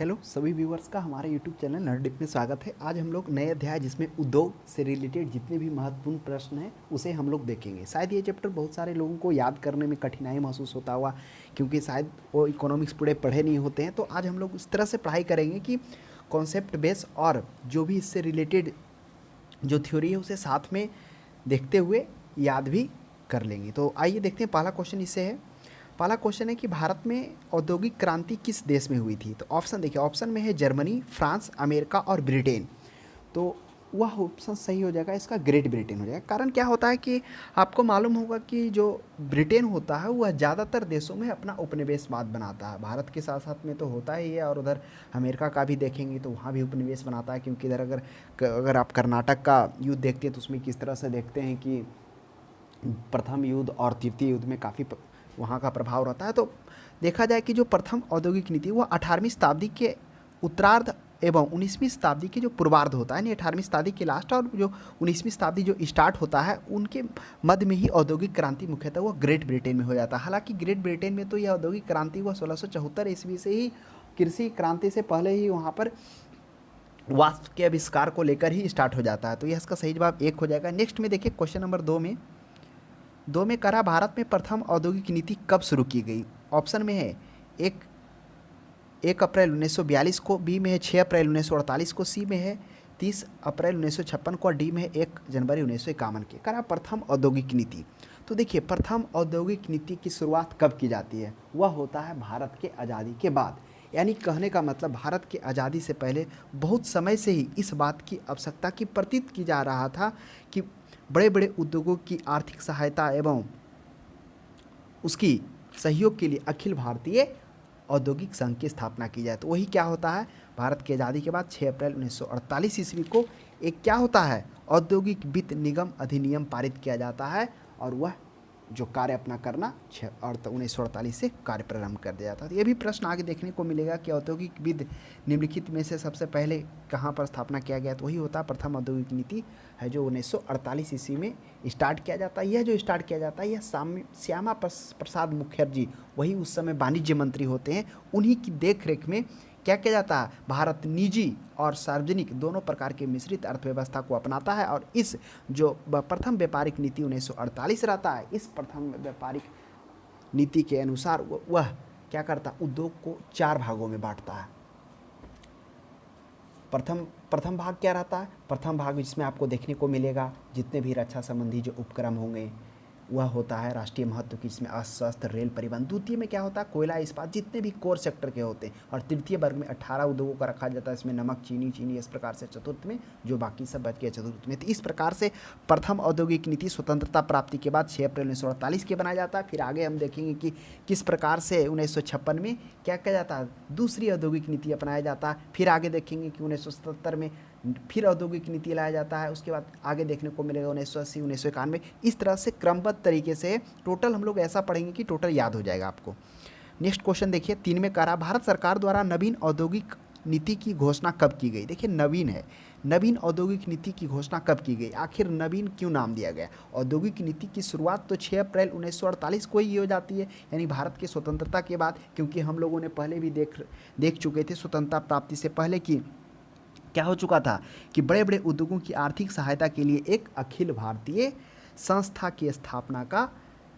Hello सभी viewers का हमारे यूट्यूब चैनल नर्डिप में स्वागत है। आज हम लोग नए अध्याय जिसमें उद्योग से रिलेटेड जितने भी महत्वपूर्ण प्रश्न हैं उसे हम लोग देखेंगे। शायद ये चैप्टर बहुत सारे लोगों को याद करने में कठिनाई महसूस होता हुआ, क्योंकि शायद वो इकोनॉमिक्स पूरे पढ़े नहीं होते हैं। तो आज हम लोग इस तरह से पढ़ाई करेंगे कि कॉन्सेप्ट बेस और जो भी इससे रिलेटेड जो थ्योरी है उसे साथ में देखते हुए याद भी कर लेंगे। तो आइए देखते हैं, पहला क्वेश्चन इससे है। पहला क्वेश्चन है कि भारत में औद्योगिक क्रांति किस देश में हुई थी। तो ऑप्शन देखिए, ऑप्शन में है जर्मनी, फ्रांस, अमेरिका और ब्रिटेन। तो वह ऑप्शन सही हो जाएगा, इसका ग्रेट ब्रिटेन हो जाएगा। कारण क्या होता है कि आपको मालूम होगा कि जो ब्रिटेन होता है वह ज़्यादातर देशों में अपना उपनिवेशवाद बनाता है। भारत के साथ साथ में तो होता ही है, और उधर अमेरिका का भी देखेंगे तो वहाँ भी उपनिवेश बनाता है। क्योंकि इधर अगर आप कर्नाटक का युद्ध देखते हैं तो उसमें किस तरह से देखते हैं कि प्रथम युद्ध और तृतीय युद्ध में काफ़ी वहाँ का प्रभाव रहता है। तो देखा जाए कि जो प्रथम औद्योगिक नीति वह 18वीं शताब्दी के उत्तरार्ध एवं 19वीं शताब्दी के जो पूर्वार्ध होता है, यानी 18वीं शताब्दी के लास्ट और जो 19वीं शताब्दी जो स्टार्ट होता है उनके मध्य में ही औद्योगिक क्रांति मुख्यतः वो ग्रेट ब्रिटेन में हो जाता है। हालांकि ग्रेट ब्रिटेन में तो यह औद्योगिक क्रांति वह 1674 ईस्वी से ही, कृषि क्रांति से पहले ही वहाँ पर वास्प के आविष्कार को लेकर ही स्टार्ट हो जाता है। तो यह इसका सही जवाब एक हो जाएगा। नेक्स्ट में देखिए क्वेश्चन नंबर दो में करा, भारत में प्रथम औद्योगिक नीति कब शुरू की गई। ऑप्शन में है एक अप्रैल 1942 को, बी में है 6 अप्रैल 1948 को, सी में है 30 अप्रैल 1956 को और डी में है 1 जनवरी 1951 के। करा प्रथम औद्योगिक नीति। तो देखिए, प्रथम औद्योगिक नीति की शुरुआत कब की जाती है, वह होता है भारत के आज़ादी के बाद। यानी कहने का मतलब भारत के आज़ादी से पहले बहुत समय से ही इस बात की आवश्यकता की प्रतीत की जा रहा था कि बड़े बड़े उद्योगों की आर्थिक सहायता एवं उसकी सहयोग के लिए अखिल भारतीय औद्योगिक संघ की स्थापना की जाए। तो वही क्या होता है, भारत की आज़ादी के बाद 6 अप्रैल 1948 ईस्वी को एक क्या होता है, औद्योगिक वित्त निगम अधिनियम पारित किया जाता है, और वह जो कार्य अपना करना 1948 से कार्य प्रारंभ कर दिया जाता है। तो ये भी प्रश्न आगे देखने को मिलेगा कि औद्योगिक वित्त निम्नलिखित में से सबसे पहले कहाँ पर स्थापना किया गया। तो वही होता है प्रथम औद्योगिक नीति है, जो 1948 ईस्वी में स्टार्ट किया जाता है। यह जो स्टार्ट किया जाता है यह श्यामा प्रसाद मुखर्जी, वही उस समय वाणिज्य मंत्री होते हैं, उन्हीं की देख रेख में क्या किया जाता है, भारत निजी और सार्वजनिक दोनों प्रकार के मिश्रित अर्थव्यवस्था को अपनाता है। और इस जो प्रथम व्यापारिक नीति 1948 रहता है, इस प्रथम व्यापारिक नीति के अनुसार वह क्या करता है, उद्योग को 4 भागों में बांटता है। प्रथम भाग क्या रहता है, प्रथम भाग जिसमें आपको देखने को मिलेगा जितने भी रक्षा संबंधी जो उपक्रम होंगे वह होता है राष्ट्रीय महत्व की, जिसमें अस्वस्थ रेल परिवहन। द्वितीय में क्या होता है, कोयला इस्पात, जितने भी कोर सेक्टर के होते हैं। और तृतीय वर्ग में 18 उद्योगों का रखा जाता है, इसमें नमक, चीनी इस प्रकार से। चतुर्थ में जो बाकी सब बच गए चतुर्थ में। तो इस प्रकार से प्रथम औद्योगिक नीति स्वतंत्रता प्राप्ति के बाद 6 अप्रैल 1948 के बनाया जाता है। फिर आगे हम देखेंगे कि किस प्रकार से 1956 में क्या किया जाता है, दूसरी औद्योगिक नीति अपनाया जाता है। फिर आगे देखेंगे कि 1977 में फिर औद्योगिक नीति लाया जाता है। उसके बाद आगे देखने को मिलेगा 1980, 1991। इस तरह से क्रमबद्ध तरीके से टोटल हम लोग ऐसा पढ़ेंगे कि टोटल याद हो जाएगा आपको। नेक्स्ट क्वेश्चन देखिए, 3 में कह रहा, भारत सरकार द्वारा नवीन औद्योगिक नीति की घोषणा कब की गई। देखिए नवीन है, नवीन औद्योगिक नीति की घोषणा कब की गई, आखिर नवीन क्यों नाम दिया गया। औद्योगिक नीति की शुरुआत तो 6 अप्रैल 1948 को ही हो जाती है, यानी भारत की स्वतंत्रता के बाद। क्योंकि हम लोगों ने पहले भी देख चुके थे स्वतंत्रता प्राप्ति से पहले की क्या हो चुका था कि बड़े बड़े उद्योगों की आर्थिक सहायता के लिए एक अखिल भारतीय संस्था की स्थापना का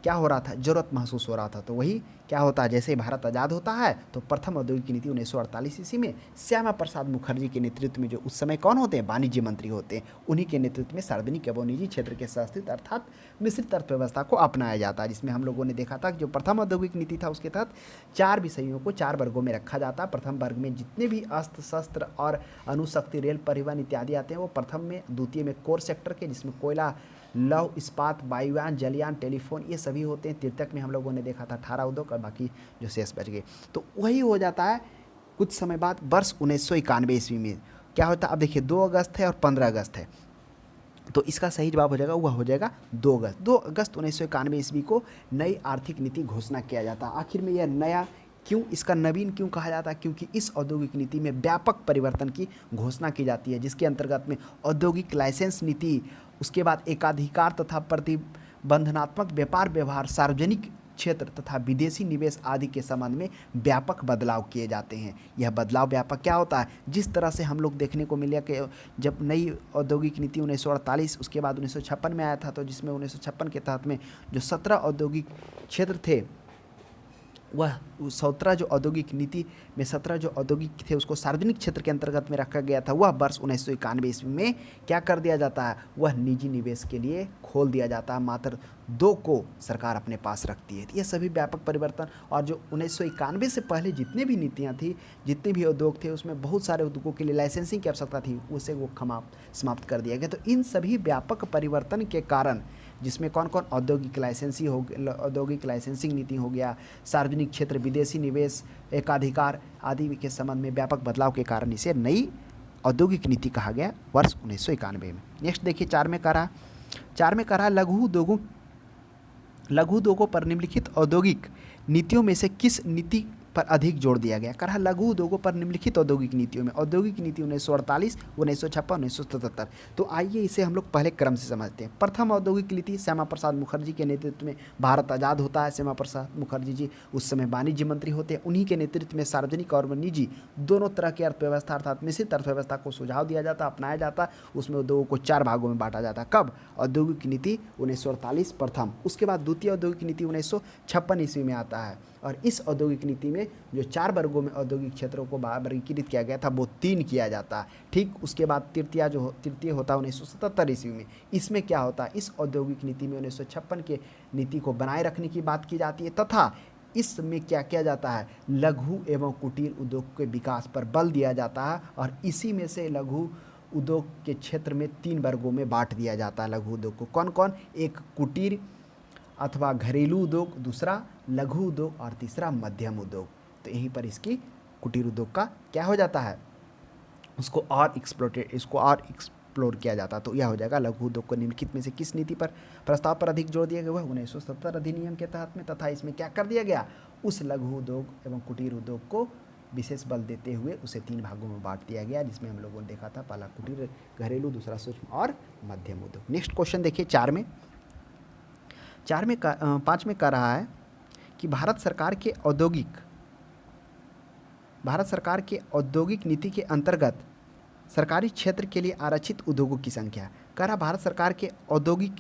क्या हो रहा था, जरूरत महसूस हो रहा था। तो वही क्या होता है, जैसे भारत आज़ाद होता है तो प्रथम औद्योगिक नीति 1948 ईस्वी में श्यामा प्रसाद मुखर्जी के नेतृत्व में, जो उस समय कौन होते हैं, वाणिज्य मंत्री होते हैं, उन्हीं के नेतृत्व में सार्वजनिक एवं निजी क्षेत्र के सहस्थित अर्थात मिश्रित अर्थव्यवस्था को अपनाया जाता है। जिसमें हम लोगों ने देखा था कि जो प्रथम औद्योगिक नीति था उसके तहत 4 विषयों को 4 वर्गों में रखा जाता है। प्रथम वर्ग में जितने भी अस्त्र शस्त्र और अणुशक्ति, रेल परिवहन इत्यादि आते हैं वो प्रथम में। द्वितीय में कोर सेक्टर के, जिसमें कोयला, लौह इस्पात, वायुयान, जलयान, टेलीफोन ये सभी होते हैं। तृतीयक में हम लोगों ने देखा था 18 उद्योग और बाकी जो शेष बच गए। तो वही हो जाता है कुछ समय बाद वर्ष 1991 ईस्वी में क्या होता है। अब देखिए 2 अगस्त है और 15 अगस्त है, तो इसका सही जवाब हो जाएगा, वह हो जाएगा 2 अगस्त। 2 अगस्त 1991 ईस्वी को नई आर्थिक नीति घोषणा किया जाता है। आखिर में यह नया क्यों, इसका नवीन क्यों कहा जाता है, क्योंकि इस औद्योगिक नीति में व्यापक परिवर्तन की घोषणा की जाती है, जिसके अंतर्गत में औद्योगिक लाइसेंस नीति, उसके बाद एकाधिकार तथा प्रतिबंधनात्मक व्यापार व्यवहार, सार्वजनिक क्षेत्र तथा विदेशी निवेश आदि के संबंध में व्यापक बदलाव किए जाते हैं। यह बदलाव व्यापक क्या होता है? जिस तरह से हम लोग देखने को मिला कि जब नई औद्योगिक नीति 1948 उसके बाद 1956 में आया था, तो जिसमें 1956 के तहत में जो 17 औद्योगिक क्षेत्र थे, वह 17 जो औद्योगिक नीति में 17 जो औद्योगिक थे उसको सार्वजनिक क्षेत्र के अंतर्गत में रखा गया था। वह वर्ष 1991 ईस्वी में क्या कर दिया जाता है? वह निजी निवेश के लिए खोल दिया जाता है। मात्र 2 को सरकार अपने पास रखती है। ये सभी व्यापक परिवर्तन, और जो 1991 से पहले जितने भी नीतियाँ थी, जितने भी उद्योग थे, उसमें बहुत सारे उद्योगों के लिए लाइसेंसिंग की आवश्यकता थी, उसे वो समाप्त कर दिया गया। तो इन सभी व्यापक परिवर्तन के कारण, जिसमें कौन कौन औद्योगिक लाइसेंसिंग नीति हो गया, सार्वजनिक क्षेत्र, विदेशी निवेश, एकाधिकार आदि के संबंध में व्यापक बदलाव के कारण इसे नई औद्योगिक नीति कहा गया वर्ष 1991 में। नेक्स्ट देखिए 4 में कह रहा लघु उद्योगों पर निम्नलिखित औद्योगिक नीतियों में से किस नीति पर अधिक जोर दिया गया? कहा लघु उद्योगों पर निम्नलिखित औद्योगिक नीतियों में, औद्योगिक नीति 1948, 1956, 1977। तो आइए इसे हम लोग पहले क्रम से समझते हैं। प्रथम औद्योगिक नीति श्यामा प्रसाद मुखर्जी के नेतृत्व में भारत आज़ाद होता है। श्यामा प्रसाद मुखर्जी जी उस समय वाणिज्य मंत्री होते हैं। उन्हीं के नेतृत्व में सार्वजनिक और निजी दोनों तरह की अर्थव्यवस्था अर्थात मिश्रित अर्थव्यवस्था को सुझाव दिया जाता, अपनाया जाता। उसमें उद्योगों को 4 भागों में बांटा जाता। कब? औद्योगिक नीति 1948 प्रथम, उसके बाद द्वितीय औद्योगिक नीति 1956 ईस्वी में आता है। और इस औद्योगिक नीति में जो 4 वर्गों में औद्योगिक क्षेत्रों को वर्गीकृत किया गया था वो 3 किया जाता है। ठीक उसके बाद तृतीय होता है 1977 ईस्वी में। इसमें क्या होता है? इस औद्योगिक नीति में 1956 के नीति को बनाए रखने की बात की जाती है, तथा इसमें क्या किया जाता है? लघु एवं कुटीर उद्योग के विकास पर बल दिया जाता है। और इसी में से लघु उद्योग के क्षेत्र में 3 वर्गों में बांट दिया जाता है लघु उद्योग को। कौन कौन? एक कुटीर अथवा घरेलू उद्योग, दूसरा लघु उद्योग और तीसरा मध्यम उद्योग। तो यहीं पर इसकी कुटीर उद्योग का क्या हो जाता है? इसको और एक्सप्लोर किया जाता। तो यह हो जाएगा लघु उद्योग को निम्नलिखित में से किस नीति पर प्रस्ताव पर अधिक जोर दिया गया? 1970 अधिनियम के तहत में। तथा इसमें क्या कर दिया गया? उस लघु उद्योग एवं कुटीर उद्योग को विशेष बल देते हुए उसे 3 भागों में बांट दिया गया, जिसमें हम लोगों ने देखा था पहला कुटीर घरेलू, दूसरा सूक्ष्म और मध्यम उद्योग। नेक्स्ट क्वेश्चन देखिए 5 में कह रहा है कि भारत सरकार के औद्योगिक नीति के अंतर्गत सरकारी क्षेत्र के लिए आरक्षित उद्योगों की संख्या। कह रहा भारत सरकार के औद्योगिक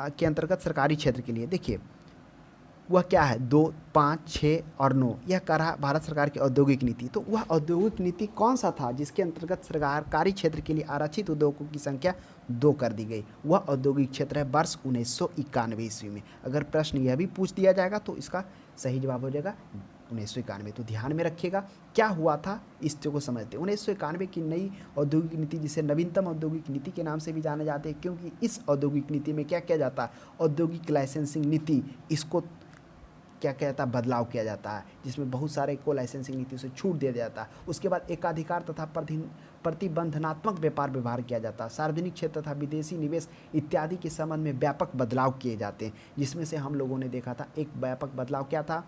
के अंतर्गत सरकारी क्षेत्र के लिए, देखिए वह क्या है? 2, 5, 6 और 9। यह कह रहा भारत सरकार की औद्योगिक नीति। तो वह औद्योगिक नीति कौन सा था जिसके अंतर्गत सरकारी क्षेत्र के लिए आरक्षित उद्योगों की संख्या 2 कर दी गई? वह औद्योगिक क्षेत्र है वर्ष 1991 ईस्वी में। अगर प्रश्न यह भी पूछ दिया जाएगा तो इसका सही जवाब हो जाएगा 1991। तो ध्यान में रखिएगा क्या हुआ था, इस चीज़ को समझते हैं। 1991 की नई औद्योगिक नीति, जिसे नवीनतम औद्योगिक नीति के नाम से भी जाने जाते हैं, क्योंकि इस औद्योगिक नीति में क्या किया जाता है? औद्योगिक लाइसेंसिंग नीति, इसको क्या कहता है? बदलाव किया जाता है, जिसमें बहुत सारे को लाइसेंसिंग नीति से छूट दिया जाता है। उसके बाद एकाधिकार तथा प्रतिबंधनात्मक व्यापार व्यवहार किया जाता है। सार्वजनिक क्षेत्र तथा विदेशी निवेश इत्यादि के संबंध में व्यापक बदलाव किए जाते हैं, जिसमें से हम लोगों ने देखा था एक व्यापक बदलाव क्या था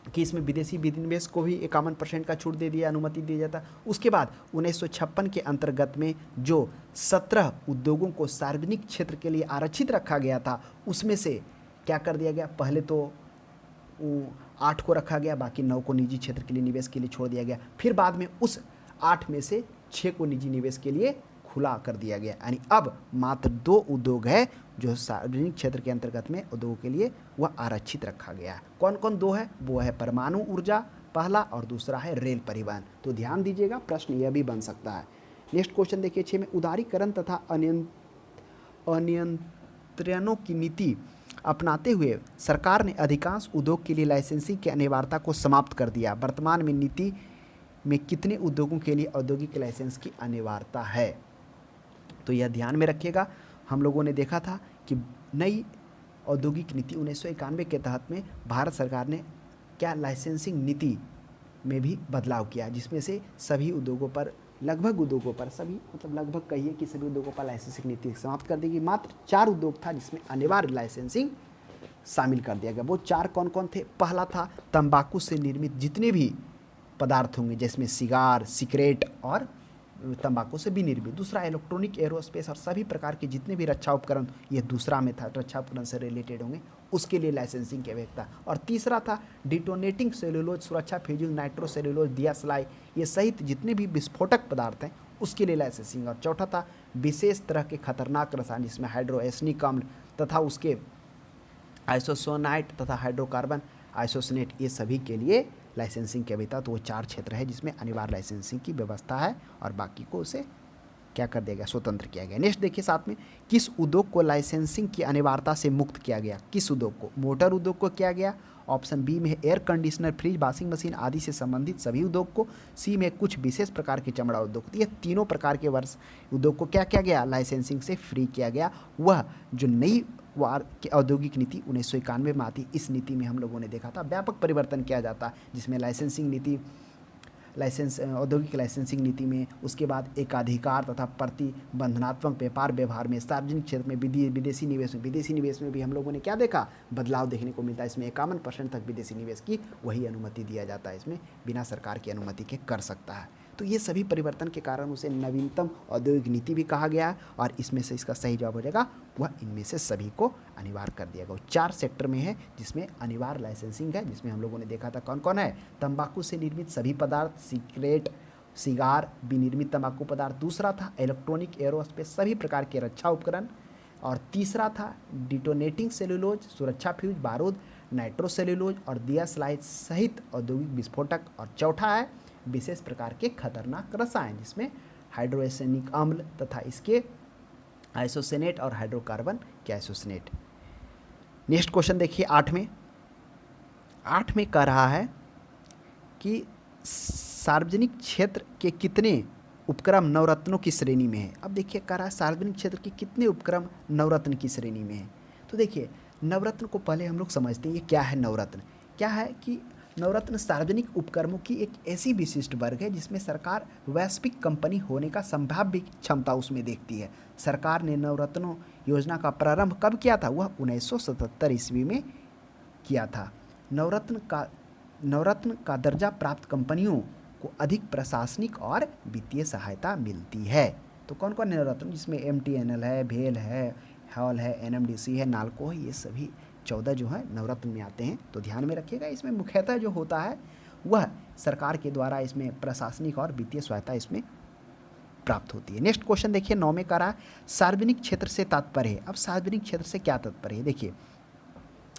कि इसमें विदेशी विनिवेश को भी 51% का छूट दे दिया, अनुमति दी जाता। उसके बाद 1956 के अंतर्गत में जो 17 उद्योगों को सार्वजनिक क्षेत्र के लिए आरक्षित रखा गया था, उसमें से क्या कर दिया गया? पहले तो 8 को रखा गया, बाकी 9 को निजी क्षेत्र के लिए निवेश के लिए छोड़ दिया गया। फिर बाद में उस 8 में से 6 को निजी निवेश के लिए खुला कर दिया गया। यानी अब मात्र 2 उद्योग है जो सार्वजनिक क्षेत्र के अंतर्गत में उद्योगों के लिए वह आरक्षित रखा गया है। कौन कौन 2 है? वो है परमाणु ऊर्जा पहला, और दूसरा है रेल परिवहन। तो ध्यान दीजिएगा, प्रश्न यह भी बन सकता है। नेक्स्ट क्वेश्चन देखिए 6 में, उदारीकरण तथा अनियंत्रणों की नीति अपनाते हुए सरकार ने अधिकांश उद्योग के लिए लाइसेंसिंग की अनिवार्यता को समाप्त कर दिया। वर्तमान में नीति में कितने उद्योगों के लिए औद्योगिक लाइसेंस की अनिवार्यता है? तो यह ध्यान में रखिएगा। हम लोगों ने देखा था कि नई औद्योगिक नीति 1991 के तहत में भारत सरकार ने क्या लाइसेंसिंग नीति में भी बदलाव किया, जिसमें से सभी उद्योगों पर, लगभग उद्योगों पर, सभी मतलब लगभग कहिए कि सभी उद्योगों पर लाइसेंसिंग नीति समाप्त कर दी गई। मात्र 4 उद्योग था जिसमें अनिवार्य लाइसेंसिंग शामिल कर दिया गया। वो 4 कौन कौन थे? पहला था तंबाकू से निर्मित जितने भी पदार्थ होंगे, जिसमें सिगार, सिगरेट और तंबाकू से विनिर्मित। दूसरा इलेक्ट्रॉनिक, एरोस्पेस और सभी प्रकार के जितने भी रक्षा उपकरण, ये दूसरा में था, रक्षा उपकरण से रिलेटेड होंगे, उसके लिए लाइसेंसिंग की आवश्यकता। और तीसरा था डिटोनेटिंग सेलुलोज, सुरक्षा फ्यूजिंग, नाइट्रो सेलुलोज, दिया सलाई, ये सहित जितने भी विस्फोटक पदार्थ हैं उसके लिए लाइसेंसिंग। और चौथा था विशेष तरह के खतरनाक रसायन जिसमें हाइड्रोएसनिक अम्ल तथा उसके आइसोसोनाइट तथा हाइड्रोकार्बन आइसोसनेट, ये सभी के लिए लाइसेंसिंग की आवश्यकता। तो वो 4 क्षेत्र है जिसमें अनिवार्य लाइसेंसिंग की व्यवस्था है और बाकी को उसे क्या कर दिया गया, स्वतंत्र किया गया। नेक्स्ट देखिए साथ में, किस उद्योग को लाइसेंसिंग की अनिवार्यता से मुक्त किया गया? किस उद्योग को? मोटर उद्योग को किया गया। ऑप्शन बी में है air conditioner, fridge, washing machine आदि से संबंधित सभी उद्योग को। सी में कुछ विशेष प्रकार के चमड़ा उद्योग। ये तीनों प्रकार के वर्ष उद्योग को क्या किया गया, लाइसेंसिंग से फ्री किया गया। वह जो नई औद्योगिक नीति 1991 में आती, इस नीति में हम लोगों ने देखा था व्यापक परिवर्तन किया जाता, जिसमें लाइसेंसिंग नीति, औद्योगिक लाइसेंसिंग नीति में, उसके बाद एकाधिकार तथा प्रतिबंधनात्मक व्यापार व्यवहार में, सार्वजनिक क्षेत्र में, विदेशी निवेश में भी हम लोगों ने क्या देखा, बदलाव देखने को मिलता है। इसमें 51% तक विदेशी निवेश की वही अनुमति दिया जाता है, इसमें बिना सरकार की अनुमति के कर सकता है। तो ये सभी परिवर्तन के कारण उसे नवीनतम औद्योगिक नीति भी कहा गया है। और इसमें से इसका सही जवाब हो जाएगा वह इनमें से सभी को अनिवार्य कर दिया गया। 4 सेक्टर में है जिसमें अनिवार्य लाइसेंसिंग है, जिसमें हम लोगों ने देखा था कौन कौन है, तंबाकू से निर्मित सभी पदार्थ, सिगरेट, सिगार, विनिर्मित तंबाकू पदार्थ। दूसरा था इलेक्ट्रॉनिक, एरोस्पेस, सभी प्रकार के रक्षा उपकरण। और तीसरा था डिटोनेटिंग सेलुलोज, सुरक्षा फ्यूज, बारूद, नाइट्रो सेलुलोज और दिया स्लाइड सहित औद्योगिक विस्फोटक। और चौथा है विशेष प्रकार के खतरनाक रसायन, जिसमें हाइड्रोएसनिक अम्ल तथा इसके आइसोसेनेट और हाइड्रोकार्बन के आइसोसेनेट। नेक्स्ट क्वेश्चन देखिए 8 में कह रहा है कि सार्वजनिक क्षेत्र के कितने उपक्रम नवरत्नों की श्रेणी में है। अब देखिए कह रहा है सार्वजनिक क्षेत्र के कितने उपक्रम नवरत्न की श्रेणी में है। तो देखिए नवरत्न को पहले हम लोग समझते हैं, ये क्या है नवरत्न। क्या है कि नवरत्न सार्वजनिक उपक्रमों की एक ऐसी विशिष्ट वर्ग है जिसमें सरकार वैश्विक कंपनी होने का संभाव्य क्षमता उसमें देखती है। सरकार ने नवरत्नों योजना का प्रारंभ कब किया था, वह 1977 ईस्वी में किया था। नवरत्न का दर्जा प्राप्त कंपनियों को अधिक प्रशासनिक और वित्तीय सहायता मिलती है। तो कौन कौन नवरत्न, जिसमें MTNL है, भेल है, हॉल है, NMDC है, नाल्को है, ये सभी 14 जो है नवरत्न में आते हैं। तो ध्यान में रखिएगा, इसमें मुख्यतः जो होता है वह सरकार के द्वारा इसमें प्रशासनिक और वित्तीय सहायता इसमें प्राप्त होती है। नेक्स्ट क्वेश्चन देखिए 9 में कह रहा है सार्वजनिक क्षेत्र से तात्पर्य है। अब सार्वजनिक क्षेत्र से क्या तात्पर्य है, देखिए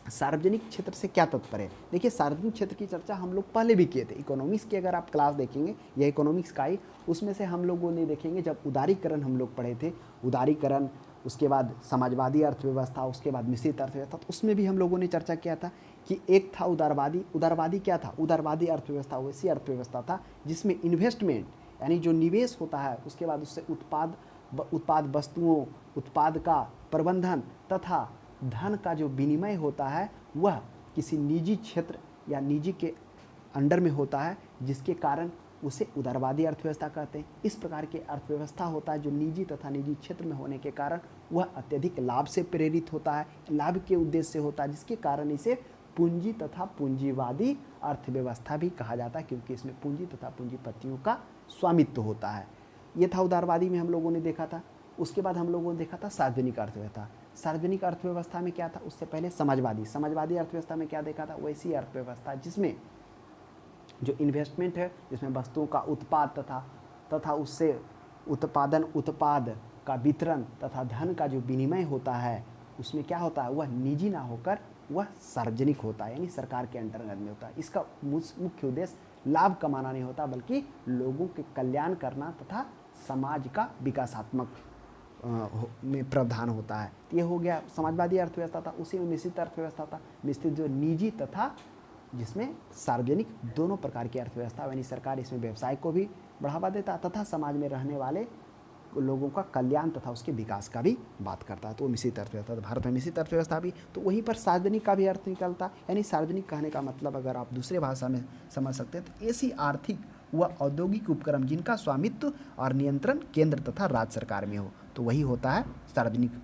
सार्वजनिक क्षेत्र से क्या तात्पर्य है। देखिए सार्वजनिक क्षेत्र की चर्चा हम लोग पहले भी किए थे, इकोनॉमिक्स की अगर आप क्लास देखेंगे या इकोनॉमिक्स का ही, उसमें से हम लोगों ने देखेंगे जब उदारीकरण हम लोग पढ़े थे, उदारीकरण, उसके बाद समाजवादी अर्थव्यवस्था, उसके बाद मिश्रित अर्थव्यवस्था, तो उसमें भी हम लोगों ने चर्चा किया था कि एक था उदारवादी क्या था, उदारवादी अर्थव्यवस्था वैसी अर्थव्यवस्था था जिसमें इन्वेस्टमेंट यानी जो निवेश होता है, उसके बाद उससे उत्पाद वस्तुओं, उत्पाद का प्रबंधन तथा धन का जो विनिमय होता है वह किसी निजी क्षेत्र या निजी के अंडर में होता है, जिसके कारण उसे उदारवादी अर्थव्यवस्था कहते हैं। इस प्रकार की अर्थव्यवस्था होता है जो निजी तथा निजी क्षेत्र में होने के कारण वह अत्यधिक लाभ से प्रेरित होता है, लाभ के उद्देश्य से होता है, जिसके कारण इसे पूंजी तथा पूंजीवादी अर्थव्यवस्था भी कहा जाता है, क्योंकि इसमें पूंजी तथा पूंजीपतियों का स्वामित्व होता है। ये था उदारवादी में हम लोगों ने देखा था। उसके बाद हम लोगों ने देखा था सार्वजनिक अर्थव्यवस्था। सार्वजनिक अर्थव्यवस्था में क्या था, उससे पहले समाजवादी अर्थव्यवस्था में क्या देखा था, वैसी अर्थव्यवस्था जिसमें जो इन्वेस्टमेंट है, जिसमें वस्तुओं का उत्पाद तथा उससे उत्पाद का वितरण तथा धन का जो विनिमय होता है, उसमें क्या होता है, वह निजी ना होकर वह सार्वजनिक होता है, यानी सरकार के अंतर्गत में होता है। इसका मुख्य उद्देश्य लाभ कमाना नहीं होता, बल्कि लोगों के कल्याण करना तथा समाज का विकासात्मक में प्रावधान होता है। ये हो गया समाजवादी अर्थव्यवस्था था। उसी में मिश्रित अर्थव्यवस्था था, मिश्रित जो निजी तथा जिसमें सार्वजनिक दोनों प्रकार की अर्थव्यवस्था, यानी सरकार इसमें व्यवसाय को भी बढ़ावा देता तथा समाज में रहने वाले लोगों का कल्याण तथा उसके विकास का भी बात करता है। तो मिश्रित अर्थव्यवस्था, तो भारत में मिश्रित अर्थव्यवस्था भी, तो वहीं पर सार्वजनिक का भी अर्थ निकलता। यानी सार्वजनिक कहने का मतलब अगर आप दूसरे भाषा में समझ सकते हैं तो ऐसी आर्थिक व औद्योगिक उपक्रम जिनका स्वामित्व और नियंत्रण केंद्र तथा राज्य सरकार में हो, तो वही होता है सार्वजनिक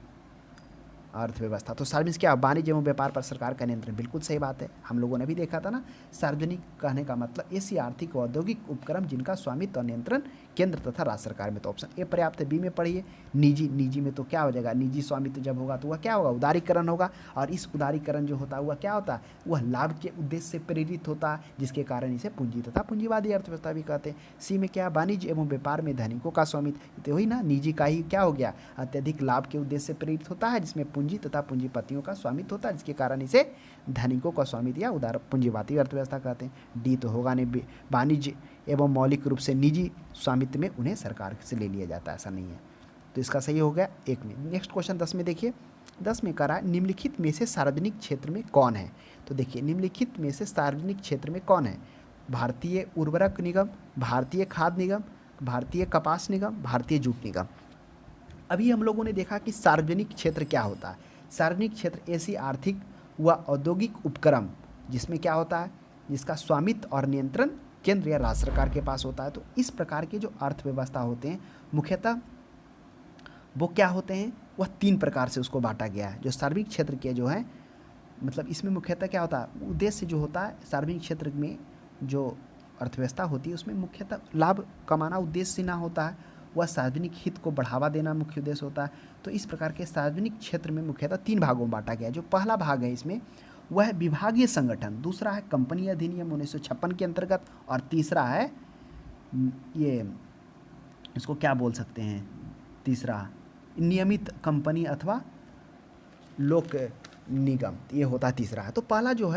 अर्थव्यवस्था। तो सार्वजनिक क्या, वाणिज्य एवं व्यापार पर सरकार का नियंत्रण, बिल्कुल सही बात है, हम लोगों ने भी देखा था ना। सार्वजनिक कहने का मतलब ऐसी आर्थिक व औद्योगिक उपक्रम जिनका स्वामित्व और नियंत्रण केंद्र तथा राज्य सरकार में। तो ऑप्शन ए पर्याप्त है। बी में पढ़िए निजी, निजी में तो क्या हो जाएगा, निजी स्वामित्व जब होगा तो वह क्या होगा, उदारीकरण होगा, और इस उदारीकरण जो होता है वह क्या होता है, वह लाभ के उद्देश्य से प्रेरित होता है, जिसके कारण इसे पूंजी तथा पूंजीवादी अर्थव्यवस्था भी कहते हैं। सी में क्या, वाणिज्य एवं व्यापार में धनिकों का स्वामित्व, तो वही ना, निजी का ही क्या हो गया, अत्यधिक लाभ के उद्देश्य से प्रेरित होता है, जिसमें पूंजी तथा पूंजीपतियों का स्वामित्व होता है, जिसके कारण इसे धनिकों का स्वामित्व या उदार पूंजीवादी अर्थव्यवस्था कहते हैं। डी तो होगा नहीं, वाणिज्य एवं मौलिक रूप से निजी स्वामित्व में उन्हें सरकार से ले लिया जाता है, ऐसा नहीं है। तो इसका सही हो गया एक में। नेक्स्ट क्वेश्चन 10 में देखिए, 10 में करा निम्नलिखित में से सार्वजनिक क्षेत्र में कौन है। तो देखिए निम्नलिखित में से सार्वजनिक क्षेत्र में कौन है, भारतीय उर्वरक निगम, भारतीय खाद्य निगम, भारतीय कपास निगम, भारतीय जूट निगम। अभी हम लोगों ने देखा कि सार्वजनिक क्षेत्र क्या होता है। सार्वजनिक क्षेत्र ऐसी आर्थिक व औद्योगिक उपक्रम जिसमें क्या होता है, जिसका स्वामित्व और नियंत्रण केंद्र या राज्य सरकार के पास होता है। तो इस प्रकार के जो अर्थव्यवस्था होते हैं मुख्यतः वो क्या होते हैं, वह 3 प्रकार से उसको बांटा गया है। जो सार्वजनिक क्षेत्र के जो है, मतलब इसमें मुख्यतः क्या होता है, उद्देश्य जो होता है सार्वजनिक क्षेत्र में जो अर्थव्यवस्था होती है उसमें मुख्यतः लाभ कमाना उद्देश्य ना होता है, वह सार्वजनिक हित को बढ़ावा देना मुख्य उद्देश्य होता है। तो इस प्रकार के सार्वजनिक क्षेत्र में मुख्यतः 3 भागों में बांटा गया है। जो पहला भाग है इसमें वह है विभागीय संगठन, दूसरा है कंपनी अधिनियम 1956 के अंतर्गत, और तीसरा है ये, इसको क्या बोल सकते हैं, तीसरा नियमित कंपनी अथवा लोक निगम, ये होता है तीसरा है। तो पहला जो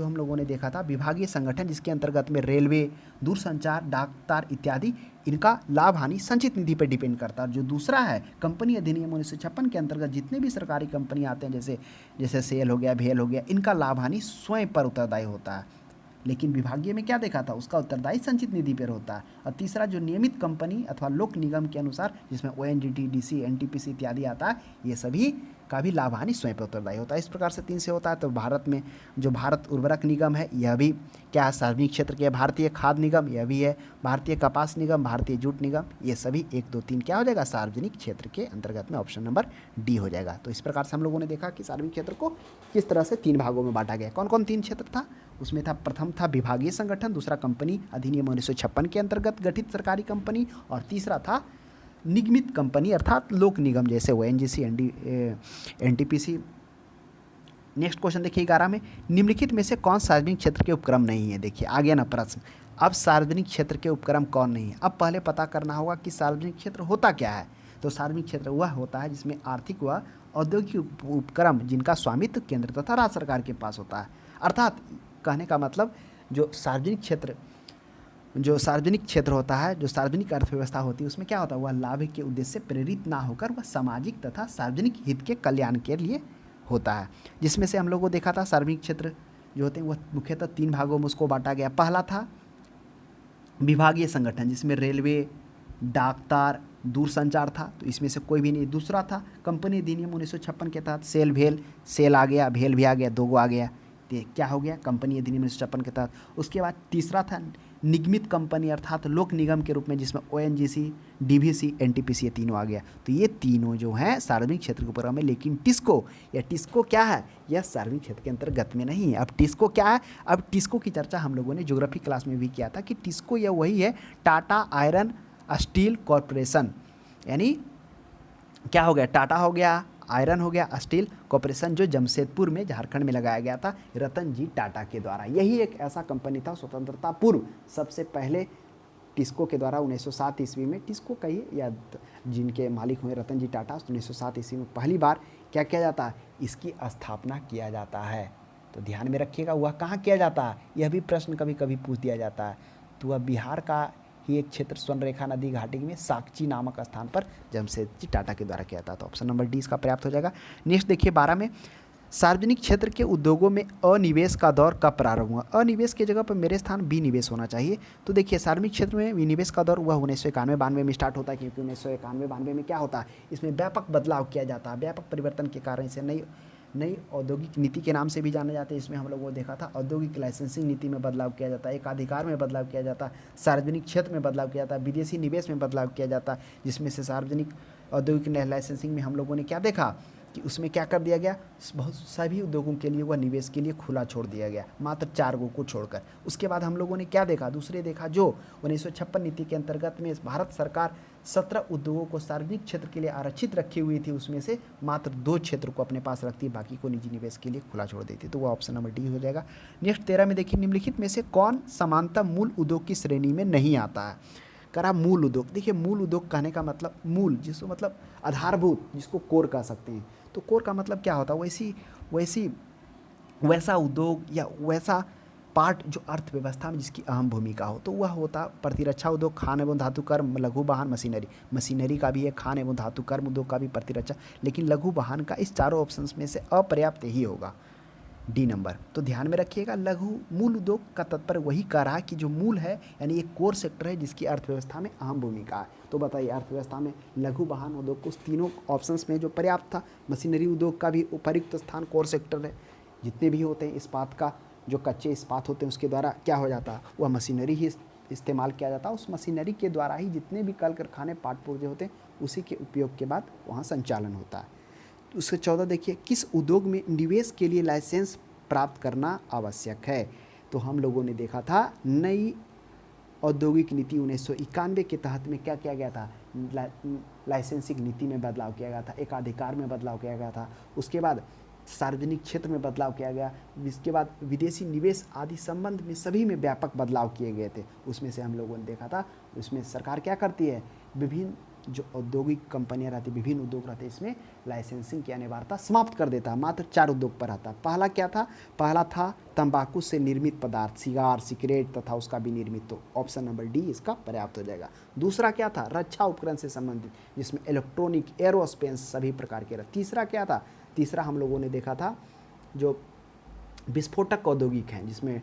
हम लोगों ने देखा था विभागीय संगठन, जिसके अंतर्गत में रेलवे, दूरसंचार, डाक तार इत्यादि, इनका लाभ हानि संचित निधि पर डिपेंड करता है। जो दूसरा है कंपनी अधिनियम 1956 के अंतर्गत जितने भी सरकारी कंपनी आते हैं, जैसे सेल हो गया, भेल हो गया, इनका लाभ हानि स्वयं पर उत्तरदायी होता है। लेकिन विभागीय में क्या देखा था, उसका उत्तरदायी संचित निधि पर होता है। और तीसरा जो नियमित कंपनी अथवा लोक निगम के अनुसार, जिसमें ओएनजीटी, डीसी, एनटीपीसी इत्यादि आता है, ये सभी का भी लाभ हानि स्वयं पर उत्तरदायी होता है। इस प्रकार से 3 से होता है। तो भारत में जो भारत उर्वरक निगम है यह भी क्या है, सार्वजनिक क्षेत्र के, भारतीय खाद्य निगम यह भी है, भारतीय कपास निगम, भारतीय जूट निगम, ये सभी 1, 2, 3 क्या हो जाएगा, सार्वजनिक क्षेत्र के अंतर्गत में। ऑप्शन नंबर डी हो जाएगा। तो इस प्रकार से हम लोगों ने देखा कि सार्वजनिक क्षेत्र को किस तरह से 3 भागों में बांटा गया। कौन कौन 3 क्षेत्र था, उसमें था, प्रथम था विभागीय संगठन, दूसरा कंपनी अधिनियम 1956 के अंतर्गत गठित सरकारी कंपनी, और तीसरा था निगमित कंपनी अर्थात लोक निगम, जैसे ओएनजीसी, एनटीपीसी। नेक्स्ट क्वेश्चन देखिए 11 में, निम्नलिखित में से कौन सार्वजनिक क्षेत्र के उपक्रम नहीं है। देखिए आ गया ना प्रश्न, अब सार्वजनिक क्षेत्र के उपक्रम कौन नहीं है। अब पहले पता करना होगा कि सार्वजनिक क्षेत्र होता क्या है। तो सार्वजनिक क्षेत्र वह होता है जिसमें आर्थिक व औद्योगिक उपक्रम जिनका स्वामित्व केंद्र तथा राज्य सरकार के पास होता है। अर्थात कहने का मतलब जो सार्वजनिक क्षेत्र होता है, जो सार्वजनिक अर्थव्यवस्था होती है, उसमें क्या होता है, वह लाभ के उद्देश्य से प्रेरित ना होकर वह सामाजिक तथा सार्वजनिक हित के कल्याण के लिए होता है। जिसमें से हम लोगों को देखा था सार्वजनिक क्षेत्र जो होते हैं वह मुख्यतः 3 भागों में उसको बांटा गया। पहला था विभागीय संगठन, जिसमें रेलवे, डाक तार, दूरसंचार था, तो इसमें से कोई भी नहीं। दूसरा था कंपनी अधिनियम 1956 के तहत सेल, भेल, सेल आ गया, भेल भी आ गया, 2 आ गया, तो क्या हो गया, कंपनी अधिनियम 1956 के तहत। उसके बाद तीसरा था निगमित कंपनी अर्थात लोक निगम के रूप में, जिसमें ओएनजीसी, डीवीसी, एनटीपीसी, ये तीनों आ गया। तो ये तीनों जो हैं सार्वजनिक क्षेत्र के उपक्रम है। लेकिन टिस्को क्या है, यह सार्वजनिक क्षेत्र के अंतर्गत में नहीं है। अब टिस्को क्या है, अब टिस्को की चर्चा हम लोगों ने ज्योग्राफी क्लास में भी किया था कि टिस्को यह वही है, टाटा आयरन स्टील कॉरपोरेशन, यानी क्या हो गया, टाटा हो गया, आयरन हो गया, स्टील कॉरपोरेशन, जो जमशेदपुर में झारखंड में लगाया गया था रतन जी टाटा के द्वारा। यही एक ऐसा कंपनी था स्वतंत्रता पूर्व सबसे पहले टिस्को के द्वारा 1907 ईस्वी में, टिस्को कहिए या जिनके मालिक हुए रतन जी टाटा, 1907 ईस्वी में पहली बार क्या किया जाता है, इसकी स्थापना किया जाता है। तो ध्यान में रखिएगा, वह कहाँ किया जाता है, यह भी प्रश्न कभी कभी पूछ दिया जाता है। तो वह बिहार का ही एक क्षेत्र स्वर्णरेखा नदी घाटी में साकची नामक स्थान पर जमशेदजी टाटा के द्वारा किया था। तो ऑप्शन नंबर डी इसका पर्याप्त हो जाएगा। नेक्स्ट देखिए 12 में, सार्वजनिक क्षेत्र के उद्योगों में अनिवेश का दौर कब प्रारंभ हुआ। अनिवेश की जगह पर मेरे स्थान विनिवेश होना चाहिए। तो देखिए सार्वजनिक क्षेत्र में विनिवेश का दौर हुआ 1991-92 में स्टार्ट होता है, क्योंकि 1991-92 में क्या होता है, इसमें व्यापक बदलाव किया जाता है। व्यापक परिवर्तन के कारण इसे नई औद्योगिक नीति के नाम से भी जाना जाता है। इसमें हम लोगों को देखा था औद्योगिक लाइसेंसिंग नीति में बदलाव किया जाता है, एकाधिकार में बदलाव किया जाता है, सार्वजनिक क्षेत्र में बदलाव किया जाता है, विदेशी निवेश में बदलाव किया जाता है। जिसमें से सार्वजनिक औद्योगिक लाइसेंसिंग में हम लोगों ने क्या देखा कि उसमें क्या कर दिया गया, बहुत सभी उद्योगों के लिए वह निवेश के लिए खुला छोड़ दिया गया, मात्र 4 को छोड़कर। उसके बाद हम लोगों ने क्या देखा, दूसरे देखा जो 1956 नीति के अंतर्गत में भारत सरकार 17 उद्योगों को सार्वजनिक क्षेत्र के लिए आरक्षित रखी हुई थी, उसमें से मात्र 2 क्षेत्र को अपने पास रखती, बाकी को निजी निवेश के लिए खुला छोड़ देती। तो वो ऑप्शन नंबर डी हो जाएगा। नेक्स्ट 13 में देखिए, निम्नलिखित में से कौन समानता मूल उद्योग की श्रेणी में नहीं आता है। करा मूल उद्योग। देखिए मूल उद्योग कहने का मतलब मूल, जिसको मतलब आधारभूत, जिसको कोर कह सकते हैं। तो कोर का मतलब क्या होता है, वैसा उद्योग या वैसा पार्ट जो अर्थव्यवस्था में जिसकी अहम भूमिका हो। तो वह होता प्रतिरक्षा उद्योग, खान एवं धातु कर्म, लघु वाहन, मशीनरी। मशीनरी का भी है, खान एवं धातु कर्म उद्योग का भी, प्रतिरक्षा, लेकिन लघु वाहन का इस चारों ऑप्शंस में से अपर्याप्त ही होगा, डी नंबर। तो ध्यान में रखिएगा, लघु मूल उद्योग का तात्पर्य वही कह रहा है कि जो मूल है, यानी एक कोर सेक्टर है जिसकी अर्थव्यवस्था में अहम भूमिका है। तो बताइए अर्थव्यवस्था में लघु वाहन उद्योग को उस तीनों ऑप्शंस में जो पर्याप्त था। मशीनरी उद्योग का भी उपयुक्त स्थान कोर सेक्टर है। जितने भी होते हैं इस्पात का, जो कच्चे इस्पात होते हैं उसके द्वारा क्या हो जाता है, वह मशीनरी ही इस्तेमाल किया जाता है। उस मशीनरी के द्वारा ही जितने भी कल कारखाने पार्ट पुर्जे होते हैं उसी के उपयोग के बाद वहाँ संचालन होता है। उसके 14 देखिए, किस उद्योग में निवेश के लिए लाइसेंस प्राप्त करना आवश्यक है। तो हम लोगों ने देखा था नई औद्योगिक नीति 1991 के तहत में क्या किया गया था, लाइसेंसिंग नीति में बदलाव किया गया था, एकाधिकार में बदलाव किया गया था। उसके बाद सार्वजनिक क्षेत्र में बदलाव किया गया, इसके बाद विदेशी निवेश आदि संबंध में सभी में व्यापक बदलाव किए गए थे। उसमें से हम लोगों ने देखा था, उसमें सरकार क्या करती है, विभिन्न जो औद्योगिक कंपनियां रहती, विभिन्न उद्योग रहते, इसमें लाइसेंसिंग की अनिवार्यता समाप्त कर देता है, मात्र 4 उद्योग पर रहता। पहला क्या था, पहला था तंबाकू से निर्मित पदार्थ, सिगार, सिगरेट तथा उसका विनिर्मित। तो ऑप्शन नंबर डी इसका पर्याप्त हो जाएगा। दूसरा क्या था, रक्षा उपकरण से संबंधित, जिसमें इलेक्ट्रॉनिक, एरोस्पेस सभी प्रकार के। तीसरा क्या था, तीसरा हम लोगों ने देखा था जो विस्फोटक औद्योगिक हैं, जिसमें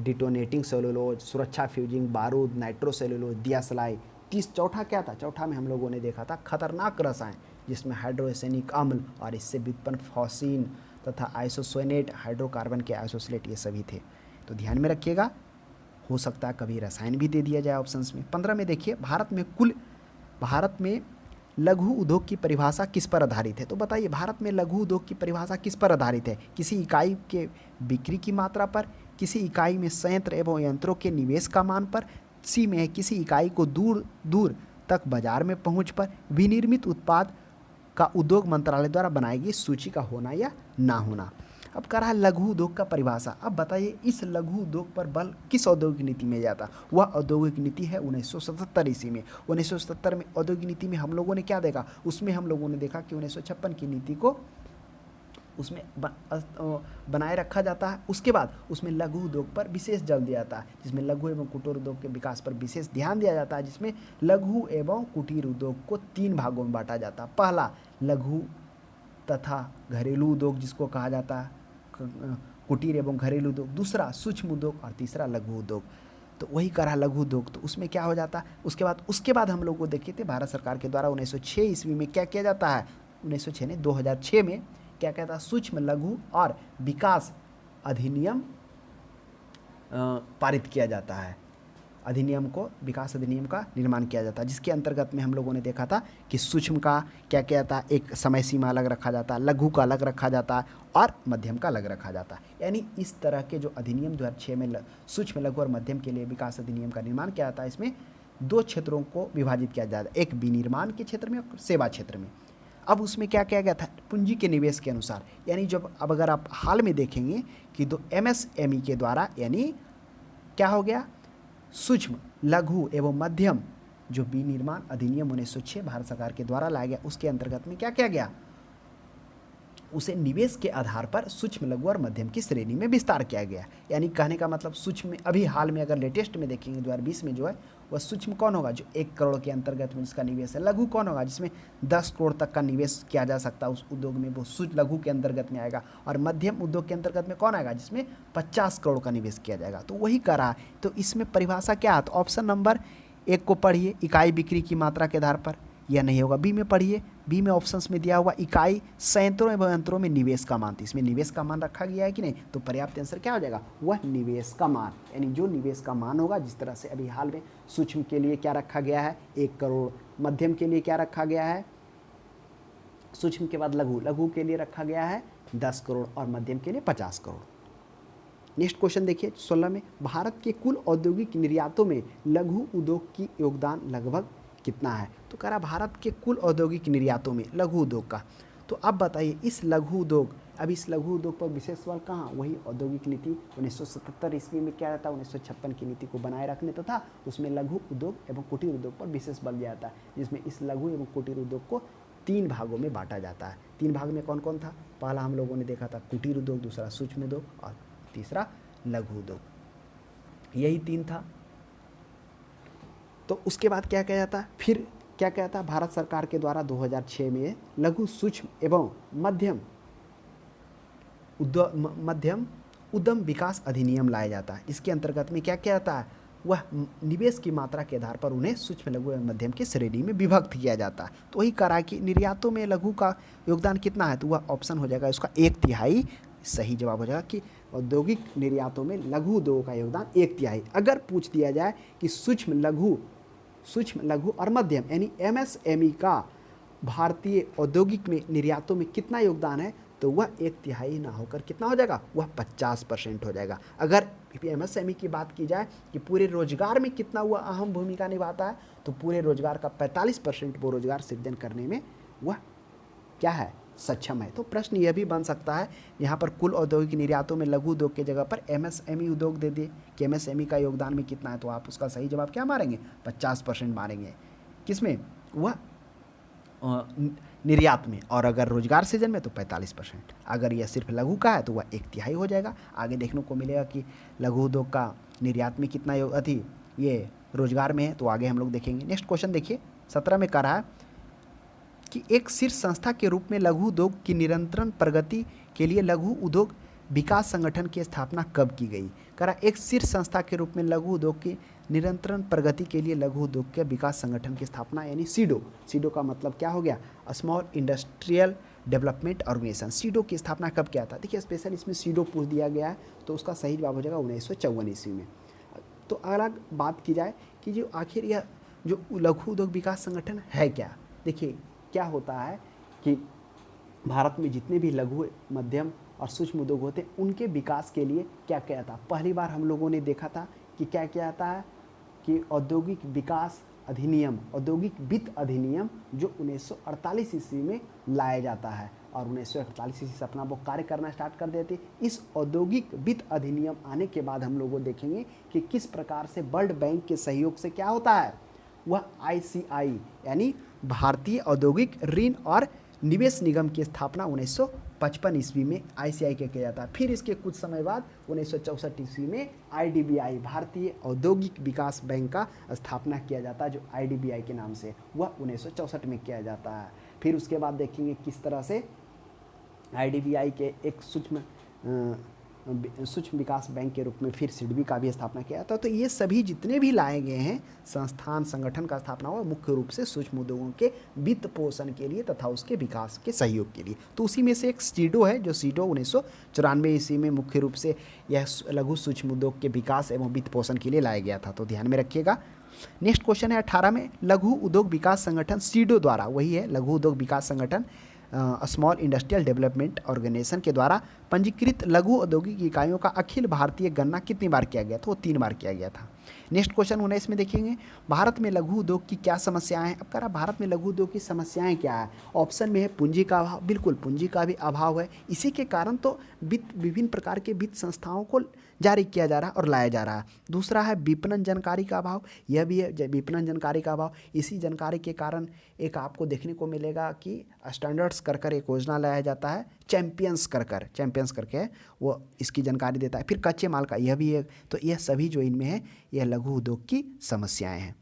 डिटोनेटिंग सेलुलोज, सुरक्षा फ्यूजिंग, बारूद, नाइट्रो सेलुलोज, दियासलाई। चौथा क्या था, चौथा में हम लोगों ने देखा था खतरनाक रसायन, जिसमें हाइड्रोसेनिक अम्ल और इससे व्युत्पन्न फॉसिन तथा आइसोसोनेट, हाइड्रोकार्बन के आइसोसलेट, ये सभी थे। तो ध्यान में रखिएगा, हो सकता है कभी रसायन भी दे दिया जाए ऑप्शंस में। 15 में देखिए, भारत में लघु उद्योग की परिभाषा किस पर आधारित है। तो बताइए भारत में लघु उद्योग की परिभाषा किस पर आधारित है, किसी इकाई के बिक्री की मात्रा पर, किसी इकाई में संयंत्र एवं यंत्रों के निवेश का मान पर, सी में है किसी इकाई को दूर दूर तक बाजार में पहुंच पर, विनिर्मित उत्पाद का उद्योग मंत्रालय द्वारा बनाई गई सूची का होना या ना होना। अब कह रहा है लघु उद्योग का परिभाषा। अब बताइए इस लघु उद्योग पर बल किस औद्योगिक नीति में जाता, वह औद्योगिक नीति है 1977 ईस्वी में। 1977 में औद्योगिक नीति में हम लोगों ने क्या देखा, उसमें हम लोगों ने देखा कि 1956 की नीति को उसमें बनाए रखा जाता है। उसके बाद उसमें लघु उद्योग पर विशेष जल दिया जाता है, जिसमें लघु एवं कुटीर उद्योग के विकास पर विशेष ध्यान दिया जाता है, जिसमें लघु एवं कुटीर उद्योग को 3 भागों में बांटा जाता है। पहला लघु तथा घरेलू उद्योग जिसको कहा जाता है कुटीर एवं घरेलू उद्योग, दूसरा सूक्ष्म उद्योग और तीसरा लघु उद्योग। तो वही करा लघु उद्योग। तो उसमें क्या हो जाता है, उसके बाद हम लोग को देखे थे भारत सरकार के द्वारा 1906 ईस्वी में क्या किया जाता है, 1906 नहीं 2006 में क्या कहता है, सूक्ष्म लघु और विकास अधिनियम पारित किया जाता है। अधिनियम को, विकास अधिनियम का निर्माण किया जाता है, जिसके अंतर्गत में हम लोगों ने देखा था कि सूक्ष्म का क्या क्या था, एक समय सीमा अलग रखा जाता है, लघु का अलग रखा जाता है और मध्यम का अलग रखा जाता है। यानी इस तरह के जो अधिनियम 2006 में सूक्ष्म, लघु और मध्यम के लिए विकास अधिनियम का निर्माण किया जाता है। इसमें 2 क्षेत्रों को विभाजित किया जाता है, एक विनिर्माण के क्षेत्र में और सेवा क्षेत्र में। अब उसमें क्या किया गया था, पूंजी के निवेश के अनुसार, यानी अब अगर आप हाल में देखेंगे कि MSME के द्वारा, यानी क्या हो गया, सूक्ष्म, लघु एवं मध्यम जो विनिर्माण अधिनियम 1906 भारत सरकार के द्वारा लाया गया, उसके अंतर्गत में क्या किया गया, उसे निवेश के आधार पर सूक्ष्म, लघु और मध्यम की श्रेणी में विस्तार किया गया। यानी कहने का मतलब सूक्ष्म में अभी हाल में अगर लेटेस्ट में देखेंगे 2020 में जो है, वह सूक्ष्म कौन होगा, जो 1 करोड़ के अंतर्गत में जिसका निवेश है। लघु कौन होगा, जिसमें 10 करोड़ तक का निवेश किया जा सकता है उस उद्योग में, वो लघु के अंतर्गत में आएगा। और मध्यम उद्योग के अंतर्गत में कौन आएगा, जिसमें 50 करोड़ का निवेश किया जाएगा। तो वही करा। तो इसमें परिभाषा क्या है, तो ऑप्शन नंबर 1 को पढ़िए, इकाई बिक्री की मात्रा के आधार पर, या नहीं होगा। बी में पढ़िए, बी में ऑप्शंस में दिया हुआ इकाई संयंत्रों एवं यंत्रों में निवेश का मान, तो इसमें निवेश का मान रखा गया है कि नहीं, तो पर्याप्त आंसर क्या हो जाएगा, वह निवेश का मान। यानी जो निवेश का मान होगा, जिस तरह से अभी हाल में सूक्ष्म के लिए क्या रखा गया है 1 करोड़, मध्यम के लिए क्या रखा गया है सूक्ष्म के बाद लघु, लघु के लिए रखा गया है 10 करोड़ और मध्यम के लिए 50 करोड़। नेक्स्ट क्वेश्चन देखिए 16 में, भारत के कुल औद्योगिक निर्यातों में लघु उद्योग की योगदान लगभग कितना है? तो कह रहा भारत के कुल औद्योगिक निर्यातों में लघु उद्योग का। तो अब बताइए इस लघु उद्योग, अब इस लघु उद्योग पर विशेष बल कहाँ? वही औद्योगिक नीति 1977 ईस्वी में क्या रहता है, 1956 की नीति को बनाए रखने तथा उसमें लघु उद्योग एवं कुटीर उद्योग पर विशेष बल दिया जाता है, जिसमें इस लघु एवं कुटीर उद्योग को 3 भागों में बांटा जाता है। 3 भाग में कौन कौन था? पहला हम लोगों ने देखा था कुटीर उद्योग, दूसरा सूक्ष्म उद्योग और तीसरा लघु उद्योग, यही 3 था। तो उसके बाद क्या किया जाता है, फिर क्या किया था, भारत सरकार के द्वारा 2006 में लघु सूक्ष्म एवं मध्यम उद्यम विकास अधिनियम लाया जाता है। इसके अंतर्गत में क्या किया जाता है, वह निवेश की मात्रा के आधार पर उन्हें सूक्ष्म लघु एवं मध्यम की श्रेणी में विभक्त किया जाता है। तो वही करा कि निर्यातों में लघु का योगदान कितना है, तो वह ऑप्शन हो जाएगा उसका 1/3 सही जवाब हो जाएगा कि औद्योगिक निर्यातों में लघु उद्योग का योगदान 1/3। अगर पूछ दिया जाए कि सूक्ष्म लघु और मध्यम यानी MSME का भारतीय औद्योगिक में निर्यातों में कितना योगदान है, तो वह 1/3 ना होकर कितना हो जाएगा, वह 50% हो जाएगा। अगर MSME की बात की जाए कि पूरे रोजगार में कितना वह अहम भूमिका निभाता है, तो पूरे रोजगार का 45% वो रोजगार सृजन करने में वह क्या है, सक्षम है। तो प्रश्न यह भी बन सकता है यहाँ पर कुल औद्योगिक निर्यातों में लघु उद्योग के जगह पर MSME उद्योग दे दिए कि MSME का योगदान में कितना है, तो आप उसका सही जवाब क्या मारेंगे, 50% मारेंगे। किसमें, वह निर्यात में, और अगर रोजगार सृजन में तो 45%। अगर यह सिर्फ लघु का है तो वह 1/3 हो जाएगा। आगे देखने को मिलेगा कि लघु उद्योग का निर्यात में कितना ये रोजगार में है, तो आगे हम लोग देखेंगे। नेक्स्ट क्वेश्चन देखिए 17 में कह रहा है कि एक शीर्ष संस्था के रूप में लघु उद्योग की निरंतर प्रगति के लिए लघु उद्योग विकास संगठन की स्थापना कब की गई? कह रहा एक शीर्ष संस्था के रूप में लघु उद्योग की निरंतर प्रगति के लिए लघु उद्योग के विकास संगठन की स्थापना यानी सीडो का मतलब क्या हो गया, small industrial development organisation, SIDO की स्थापना कब किया था? देखिए स्पेशल इसमें सीडो पूछ दिया गया है, तो उसका सही जवाब हो जाएगा 1954 ईस्वी में। तो अगर बात की जाए कि जो आखिर यह जो लघु उद्योग विकास संगठन है क्या, देखिए क्या होता है कि भारत में जितने भी लघु मध्यम और सूक्ष्म उद्योग होते हैं उनके विकास के लिए क्या किया था, पहली बार हम लोगों ने देखा था कि क्या किया जाता है कि औद्योगिक विकास अधिनियम, औद्योगिक वित्त अधिनियम जो 1948 ईस्वी में लाया जाता है, और 1948 ईस्वी से अपना वो कार्य करना स्टार्ट कर देते। इस औद्योगिक वित्त अधिनियम आने के बाद हम लोगों देखेंगे कि किस प्रकार से वर्ल्ड बैंक के सहयोग से क्या होता है, वह ICI यानी भारतीय औद्योगिक ऋण और निवेश निगम की स्थापना 1955 ईस्वी में ICI के किया जाता है। फिर इसके कुछ समय बाद 1964 ईस्वी में IDBI भारतीय औद्योगिक विकास बैंक का स्थापना किया जाता है, जो IDBI के नाम से, वह 1964 में किया जाता है। फिर उसके बाद देखेंगे किस तरह से IDBI के एक सूक्ष्म विकास बैंक के रूप में फिर सिडबी का भी स्थापना किया जाता है। तो ये सभी जितने भी लाए गए हैं संस्थान संगठन का स्थापना हुआ मुख्य रूप से सूक्ष्म उद्योगों के वित्त पोषण के लिए तथा उसके विकास के सहयोग के लिए। तो उसी में से एक सीडो है, जो सीडो 1994 ईस्वी में मुख्य रूप से यह लघु सूक्ष्म उद्योग के विकास एवं वित्त पोषण के लिए लाया गया था, तो ध्यान में रखिएगा। नेक्स्ट क्वेश्चन है 18 में, लघु उद्योग विकास संगठन सीडो द्वारा, वही है लघु उद्योग विकास संगठन स्मॉल इंडस्ट्रियल डेवलपमेंट ऑर्गेनाइजेशन के द्वारा पंजीकृत लघु औद्योगिक इकाइयों का अखिल भारतीय गणना कितनी बार किया गया था? वो 3 बार किया गया था। नेक्स्ट क्वेश्चन 19 में देखेंगे, भारत में लघु उद्योग की क्या समस्याएं हैं? अब कह रहा भारत में लघु उद्योग की समस्याएं क्या है? ऑप्शन में है पूंजी का अभाव, बिल्कुल पूंजी का भी अभाव है, इसी के कारण तो विभिन्न प्रकार के वित्त संस्थाओं को जारी किया जा रहा है और लाया जा रहा है। दूसरा है विपणन जानकारी का अभाव, यह भी है विपणन जानकारी का अभाव, इसी जानकारी के कारण एक आपको देखने को मिलेगा कि स्टैंडर्ड्स कर एक योजना लाया जाता है, चैंपियंस करके वो इसकी जानकारी देता है। फिर कच्चे माल का यह भी है, तो यह सभी जो इनमें है यह लघु उद्योग की समस्याएं हैं।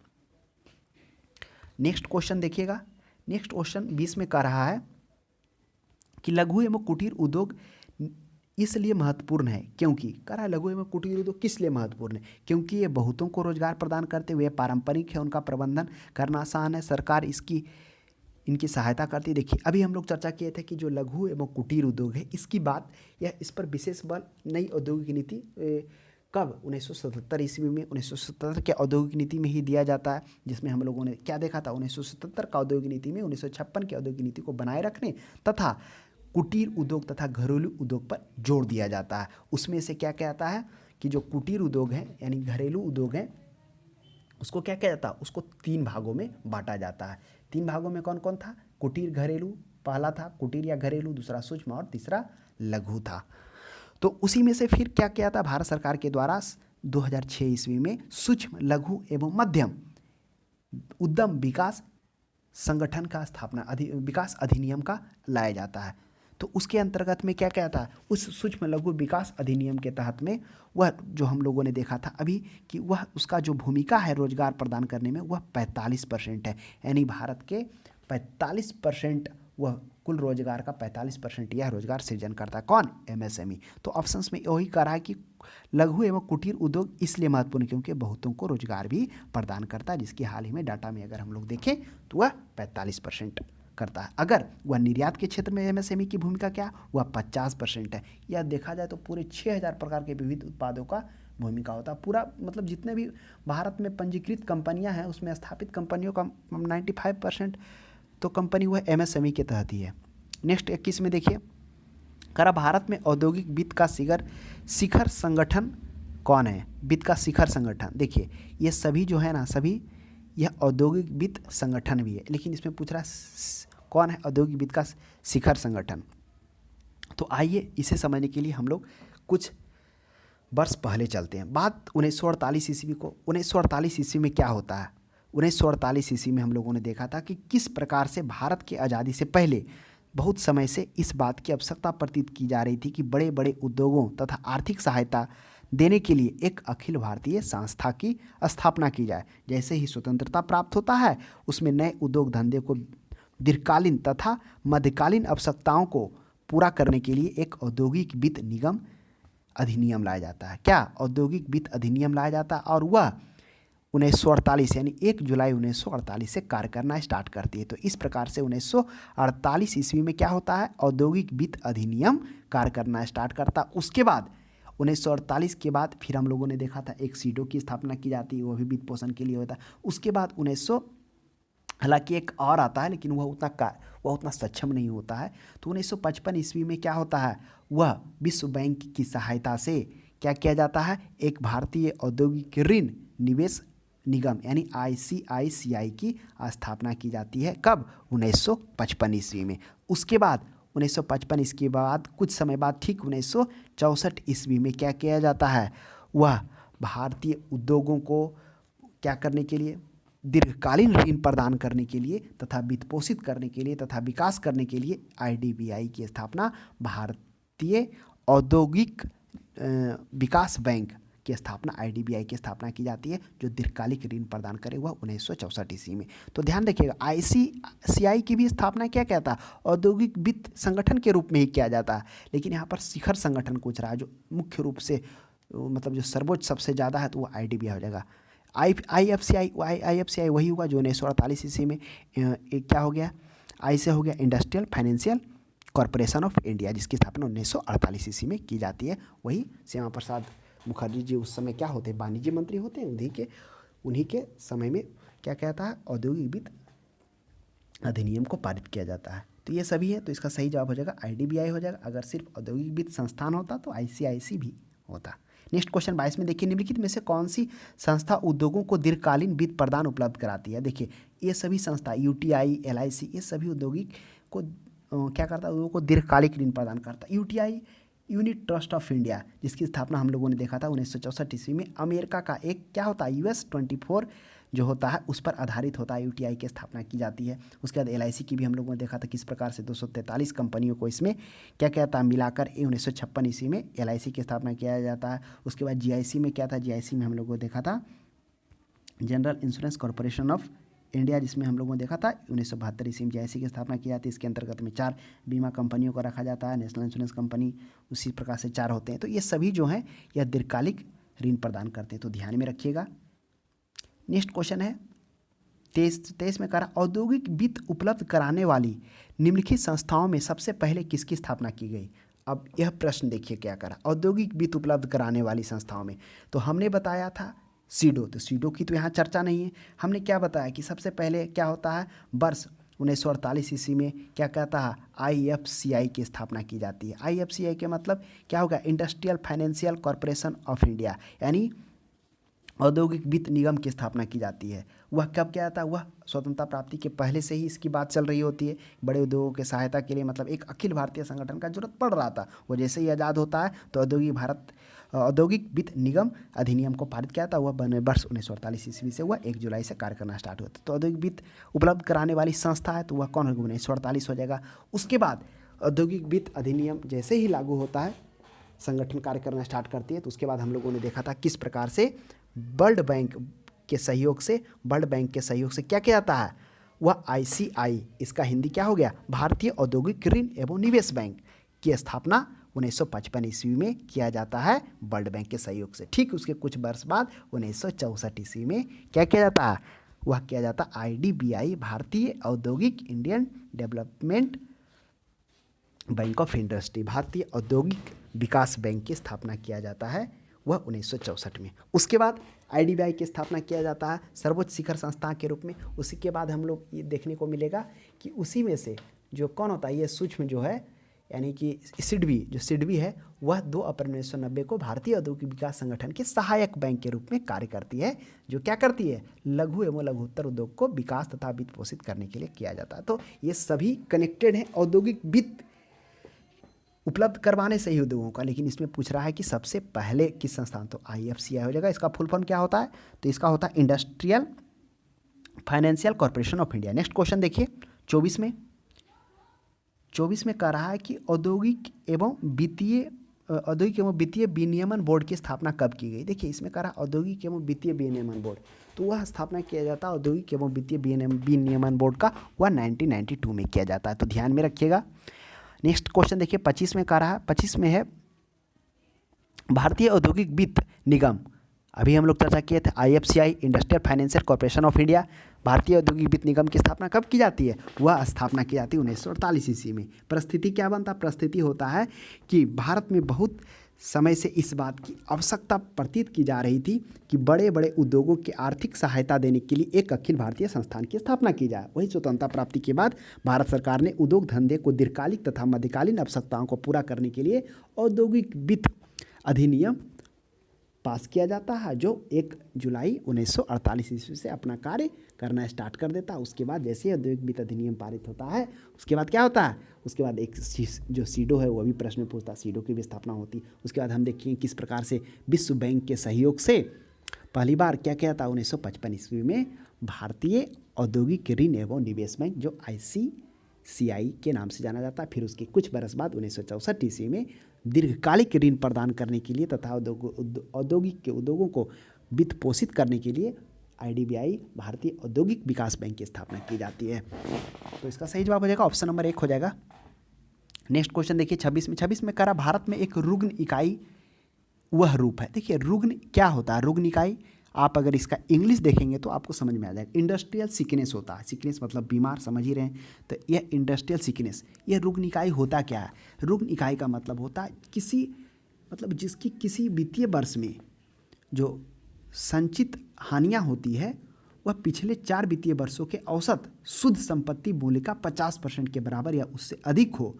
नेक्स्ट क्वेश्चन देखिएगा, नेक्स्ट क्वेश्चन 20 में कह रहा है कि लघु एवं कुटीर उद्योग इसलिए महत्वपूर्ण है क्योंकि, कह रहा है लघु एवं कुटीर उद्योग किस लिए महत्वपूर्ण है? क्योंकि ये बहुतों को रोजगार प्रदान करते हुए पारंपरिक है, उनका प्रबंधन करना आसान है, सरकार इनकी सहायता करती है। देखिए अभी हम लोग चर्चा किए थे कि जो लघु एवं कुटीर उद्योग है इसकी बात, यह इस पर विशेष बल नई औद्योगिक नीति कब? 1977 ईस्वी में। 1977 के औद्योगिक नीति में ही दिया जाता है, जिसमें हम लोगों ने क्या देखा था? 1977 का औद्योगिक नीति में 1956 की औद्योगिक नीति को बनाए रखने तथा कुटीर उद्योग तथा घरेलू उद्योग पर जोर दिया जाता है। उसमें से क्या कहता है कि जो कुटीर उद्योग हैं यानी घरेलू उद्योग हैं, उसको क्या किया जाता है? उसको 3 भागों में बांटा जाता है। 3 भागों में कौन कौन था? कुटीर, घरेलू। पहला था कुटीर या घरेलू, दूसरा सूक्ष्म और तीसरा लघु था। तो उसी में से फिर क्या किया था भारत सरकार के द्वारा? 2006 ईस्वी में सूक्ष्म, लघु एवं मध्यम उद्यम विकास संगठन का स्थापना विकास अधिनियम का लाया जाता है। तो उसके अंतर्गत में क्या क्या था? उस सूक्ष्म लघु विकास अधिनियम के तहत में वह जो हम लोगों ने देखा था अभी कि वह उसका जो भूमिका है रोजगार प्रदान करने में वह 45% है। यानी भारत के 45% वह कुल रोजगार का 45% यह रोजगार सृजन करता है। कौन? एमएसएमई। तो ऑप्शंस में वही कह रहा है कि लघु एवं कुटीर उद्योग इसलिए महत्वपूर्ण क्योंकि बहुतों को रोजगार भी प्रदान करता है, जिसकी हाल ही में डाटा में अगर हम लोग देखें तो वह 45% करता है। अगर वह निर्यात के क्षेत्र में एमएसएमई की भूमिका क्या? वह 50% है। यह देखा जाए तो पूरे 6000 प्रकार के विविध उत्पादों का भूमिका होता है। पूरा मतलब जितने भी भारत में पंजीकृत कंपनियां हैं उसमें स्थापित कंपनियों का 95% तो कंपनी वह एमएसएमई के तहत ही है। नेक्स्ट 21 में देखिए, करा भारत में औद्योगिक वित्त का शिखर संगठन कौन है? वित्त का शिखर संगठन देखिए ये सभी जो है ना, सभी यह औद्योगिक वित्त संगठन भी है, लेकिन इसमें पूछ रहा कौन है औद्योगिक वित्त का शिखर संगठन। तो आइए इसे समझने के लिए हम लोग कुछ वर्ष पहले चलते हैं। बात 1948 ईस्वी को। 1948 ईस्वी में क्या होता है? 1948 ईस्वी में हम लोगों ने देखा था कि किस प्रकार से भारत की आज़ादी से पहले बहुत समय से इस बात की आवश्यकता प्रतीत की जा रही थी कि बड़े बड़े उद्योगों तथा आर्थिक सहायता देने के लिए एक अखिल भारतीय संस्था की स्थापना की जाए। जैसे ही स्वतंत्रता प्राप्त होता है उसमें नए उद्योग धंधे को दीर्घकालीन तथा मध्यकालीन आवश्यकताओं को पूरा करने के लिए एक औद्योगिक वित्त निगम अधिनियम लाया जाता है। क्या? औद्योगिक वित्त अधिनियम लाया जाता है और वह 1948 यानी 1 जुलाई 1948 से कार्य करना स्टार्ट करती है। तो इस प्रकार से 1948 ईस्वी में क्या होता है? औद्योगिक वित्त अधिनियम कार्य करना स्टार्ट करता। उसके बाद 1948 के बाद फिर हम लोगों ने देखा था एक सीडो की स्थापना की जाती है, वह भी वित्त पोषण के लिए होता है। उसके बाद 1900 हालांकि एक और आता है लेकिन वह उतना सक्षम नहीं होता है। तो 1955 ईस्वी में क्या होता है? वह विश्व बैंक की सहायता से क्या किया जाता है? एक भारतीय औद्योगिक ऋण निवेश निगम यानी ICICI की स्थापना की जाती है। कब? 1955 ईस्वी में। उसके बाद 1955 इसके बाद कुछ समय बाद ठीक 1964 ईस्वी में क्या किया जाता है? वह भारतीय उद्योगों को क्या करने के लिए? दीर्घकालीन ऋण प्रदान करने के लिए तथा वित्त पोषित करने के लिए तथा विकास करने के लिए IDBI की स्थापना, भारतीय औद्योगिक विकास बैंक की स्थापना IDBI की स्थापना की जाती है जो दीर्घकालिक ऋण प्रदान करे, वह 1964 ईस्वी में। तो ध्यान रखिएगा ICICI की भी स्थापना क्या कहता है? औद्योगिक वित्त संगठन के रूप में ही किया जाता है, लेकिन यहाँ पर शिखर संगठन पूछ रहा है जो मुख्य रूप से मतलब जो सर्वोच्च सबसे ज़्यादा है तो वो IDBI हो जाएगा। IFCI वही हुआ जो 1948 ईस्वी में क्या हो गया? आई से हो गया industrial financial corporation of India, जिसकी स्थापना 1948 ईस्वी में की जाती है। वही श्यामा प्रसाद मुखर्जी जी उस समय क्या होते हैं? वाणिज्य मंत्री होते हैं। उन्हीं के समय में क्या कहता है? औद्योगिक वित्त अधिनियम को पारित किया जाता है। तो ये सभी है, तो इसका सही जवाब हो जाएगा IDBI हो जाएगा। अगर सिर्फ औद्योगिक वित्त संस्थान होता तो ICICI भी होता। नेक्स्ट क्वेश्चन 22 में देखिए, निम्नलिखित में से कौन सी संस्था उद्योगों को दीर्घकालीन वित्त प्रदान उपलब्ध कराती है? देखिए ये सभी संस्था UTI, LIC ये सभी औद्योगिक को क्या करता है? उद्योगों को दीर्घकालिक ऋण प्रदान करता है। UTI unit trust of India, जिसकी स्थापना हम लोगों ने देखा था 1964 ईस्वी में। अमेरिका का एक क्या होता है? US-24 जो होता है उस पर आधारित होता है, UTI की स्थापना की जाती है। उसके बाद LIC की भी हम लोगों ने देखा था किस प्रकार से 243 कंपनियों को इसमें क्या कहता है मिलाकर 1956 ईस्वी में LIC की स्थापना किया जाता है। उसके बाद GIC में क्या था? GIC में हम लोगों ने देखा था general insurance corporation of India, जिसमें हम लोगों ने देखा था 1972 ईस्वी में GIC की स्थापना की जाती है। इसके अंतर्गत में 4 बीमा कंपनियों को रखा जाता है, नेशनल इंश्योरेंस कंपनी उसी प्रकार से 4 होते हैं। तो ये सभी जो हैं यह दीर्घकालिक ऋण प्रदान करते हैं, तो ध्यान में रखिएगा। नेक्स्ट क्वेश्चन है 23 में कह रहा औद्योगिक वित्त उपलब्ध कराने वाली निम्नलिखित संस्थाओं में सबसे पहले किसकी स्थापना की गई? अब यह प्रश्न देखिए क्या करा, औद्योगिक वित्त उपलब्ध कराने वाली संस्थाओं में। तो हमने बताया था सीडो, तो सीडो की तो यहाँ चर्चा नहीं है। हमने क्या बताया कि सबसे पहले क्या होता है, वर्ष 1948 ईस्वी में क्या कहता है, आईएफसीआई की स्थापना की जाती है। आईएफसीआई के मतलब क्या होगा, industrial financial corporation of India, यानी औद्योगिक वित्त निगम की स्थापना की जाती है। वह कब क्या था, वह स्वतंत्रता प्राप्ति के पहले से ही इसकी बात चल रही होती है। बड़े उद्योगों के सहायता के लिए मतलब एक अखिल भारतीय संगठन का जरूरत पड़ रहा था। वो जैसे ही आज़ाद होता है तो औद्योगिक वित्त निगम अधिनियम को पारित किया था। वह बने वर्ष 1948 ईस्वी से, वह 1 जुलाई से कार्य करना स्टार्ट हुआ था। तो औद्योगिक वित्त उपलब्ध कराने वाली संस्था है, तो वह कौन होगी, 1948 हो जाएगा। उसके बाद औद्योगिक वित्त अधिनियम जैसे ही लागू होता है, संगठन कार्य करना स्टार्ट करती है, तो उसके बाद हम लोगों ने देखा था किस प्रकार से वर्ल्ड बैंक के सहयोग से क्या किया जाता है, वह आईसीआई, इसका हिंदी क्या हो गया, भारतीय औद्योगिक ऋण एवं निवेश बैंक की स्थापना 1955 ईस्वी में किया जाता है वर्ल्ड बैंक के सहयोग से। ठीक उसके कुछ वर्ष बाद 1964 ईस्वी में क्या किया जाता है, वह किया जाता है आईडीबीआई, भारतीय औद्योगिक Indian development bank of industry, भारतीय औद्योगिक विकास बैंक की स्थापना किया जाता है, वह 1964 में। उसके बाद आईडीबीआई की स्थापना किया जाता है सर्वोच्च शिखर संस्थान के रूप में। उसी के बाद हम लोग ये देखने को मिलेगा कि उसी में से जो कौन होता है, ये सूक्ष्म जो है, यानी कि सिडबी है, वह 2 अप्रैल 1990 को भारतीय औद्योगिक विकास संगठन के सहायक बैंक के रूप में कार्य करती है, जो क्या करती है, लघु एवं लघुत्तर उद्योग को विकास तथा वित्त पोषित करने के लिए किया जाता है। तो ये सभी कनेक्टेड हैं औद्योगिक वित्त उपलब्ध करवाने से ही उद्योगों का। लेकिन इसमें पूछ रहा है कि सबसे पहले किस संस्थान, तो आईएफसीआई हो जाएगा। इसका फुल फॉर्म क्या होता है, तो इसका होता है industrial financial corporation of India. Next question देखिए 24 में कह रहा है कि औद्योगिक एवं वित्तीय विनियमन बोर्ड की स्थापना कब की गई। देखिए इसमें कह रहा है औद्योगिक एवं वित्तीय विनियमन बोर्ड, तो वह स्थापना किया जाता है औद्योगिक एवं वित्तीय विनियमन बोर्ड का, वह 1992 में किया जाता है, तो ध्यान में रखिएगा। नेक्स्ट क्वेश्चन देखिए 25 में कह रहा है, 25 में है भारतीय औद्योगिक वित्त निगम, अभी हम लोग चर्चा किए थे IFCI, industrial financial corporation of India, भारतीय औद्योगिक वित्त निगम की स्थापना कब की जाती है, वह स्थापना की जाती है 1948 ईस्वी में। परिस्थिति क्या बनता, परिस्थिति होता है कि भारत में बहुत समय से इस बात की आवश्यकता प्रतीत की जा रही थी कि बड़े बड़े उद्योगों की आर्थिक सहायता देने के लिए एक अखिल भारतीय संस्थान की स्थापना की जाए। वही स्वतंत्रता प्राप्ति के बाद भारत सरकार ने उद्योग धंधे को दीर्घकालिक तथा मध्यकालीन आवश्यकताओं को पूरा करने के लिए औद्योगिक वित्त अधिनियम पास किया जाता है, जो 1 जुलाई 1948 ईस्वी से अपना कार्य करना स्टार्ट कर देता है। उसके बाद जैसे ही औद्योगिक वित्त अधिनियम पारित होता है, उसके बाद क्या होता है, उसके बाद एक जो सीडो है वो भी प्रश्न में पूछता है, सीडो की भी स्थापना होती। उसके बाद हम देखेंगे किस प्रकार से विश्व बैंक के सहयोग से पहली बार क्या किया था, 1955 ईस्वी में भारतीय औद्योगिक ऋण एवं निवेश बैंक, जो आईसीसीआई के नाम से जाना जाता है। फिर उसके कुछ बरस बाद 1964 ईस्वी में दीर्घकालिक ऋण प्रदान करने के लिए तथा औद्योगिक के उद्योगों को वित्त पोषित करने के लिए आईडीबीआई, भारतीय औद्योगिक विकास बैंक की स्थापना की जाती है। तो इसका सही जवाब हो जाएगा ऑप्शन नंबर 1 हो जाएगा। नेक्स्ट क्वेश्चन देखिए 26 में करा, भारत में एक रुग्ण इकाई वह रूप है। देखिए रुग्ण क्या होता है, रुग्ण इकाई आप अगर इसका इंग्लिश देखेंगे तो आपको समझ में आ जाएगा। इंडस्ट्रियल सिकनेस होता है, सिकनेस मतलब बीमार, समझ ही रहे हैं। तो यह इंडस्ट्रियल सिकनेस, यह रुग्ण इकाई होता क्या है, रुग्ण इकाई का मतलब होता है जिसकी किसी वित्तीय वर्ष में जो संचित हानियां होती है वह पिछले 4 वित्तीय वर्षों के औसत शुद्ध संपत्ति मूल्य का 50% के बराबर या उससे अधिक हो,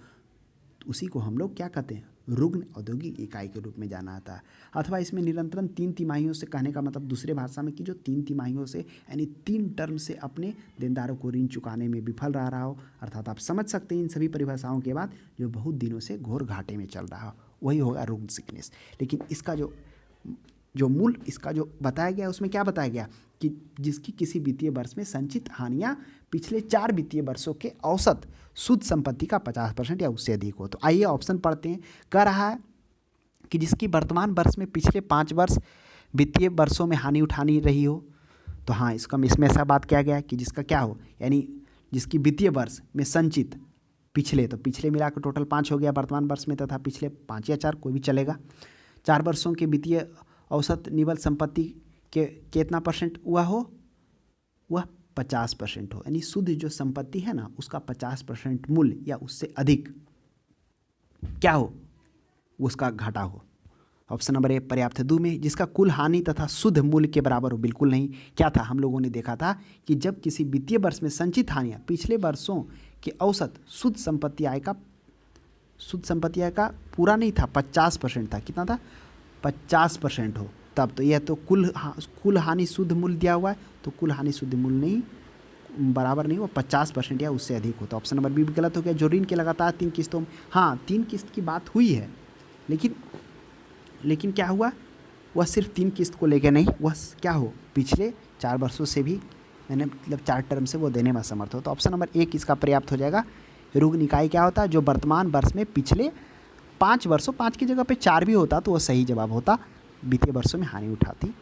तो उसी को हम लोग क्या कहते हैं, रुग्ण औद्योगिक इकाई के रूप में जाना आता है। अथवा इसमें निरंतरन 3 तिमाहियों से, कहने का मतलब दूसरे भाषा में कि जो 3 तिमाहियों से यानी 3 टर्म से अपने देनदारों को ऋण चुकाने में विफल रहा हो, अर्थात आप समझ सकते हैं इन सभी परिभाषाओं के बाद जो बहुत दिनों से घोर घाटे में चल रहा हो, वही होगा रुग्ण सिकनेस। लेकिन इसका जो मूल इसका जो बताया गया उसमें क्या बताया गया कि जिसकी किसी वित्तीय वर्ष में संचित हानियां पिछले 4 वित्तीय वर्षों के औसत शुद्ध संपत्ति का 50% या उससे अधिक हो। तो आइए ऑप्शन पढ़ते हैं। कह रहा है कि जिसकी वर्तमान वर्ष में पिछले 5 वर्ष वित्तीय वर्षों में हानि उठानी रही हो, तो हाँ इसमें ऐसा बात किया गया कि जिसका क्या हो, यानी जिसकी वित्तीय वर्ष में संचित पिछले मिलाकर टोटल 5 हो गया वर्तमान वर्ष में, तथा पिछले 5 या 4 कोई भी चलेगा, 4 वर्षों के वित्तीय औसत निवल संपत्ति के कितना परसेंट हुआ हो, वह 50% हो, यानी शुद्ध जो संपत्ति है ना उसका 50% मूल्य या उससे अधिक क्या हो उसका घाटा हो। ऑप्शन नंबर ए पर्याप्त है। 2 में जिसका कुल हानि तथा शुद्ध मूल्य के बराबर हो, बिल्कुल नहीं। क्या था, हम लोगों ने देखा था कि जब किसी वित्तीय वर्ष में संचित हानियाँ पिछले वर्षों के औसत शुद्ध संपत्ति आय का पूरा नहीं था, 50% था। कितना था, 50% हो तब तो। यह तो कुल हानि शुद्ध मूल्य दिया हुआ है, तो कुल हानि शुद्ध मूल्य नहीं, बराबर नहीं, वो 50% या उससे अधिक होता। ऑप्शन नंबर बी भी गलत हो गया। जो ऋण के लगातार 3 किस्तों में, हाँ 3 किस्त की बात हुई है, लेकिन क्या हुआ, वह सिर्फ 3 किस्त को लेकर नहीं, वह क्या हो, पिछले 4 वर्षों से भी मैंने मतलब 4 टर्म से वो देने में असमर्थ हो। तो ऑप्शन नंबर 1 इसका पर्याप्त हो जाएगा। रुग्ण निकाय क्या होता है, जो वर्तमान वर्ष में पिछले 5 वर्षों, 5 की जगह पे 4 भी होता तो वह सही जवाब होता, वित्तीय वर्षों में हानि उठाती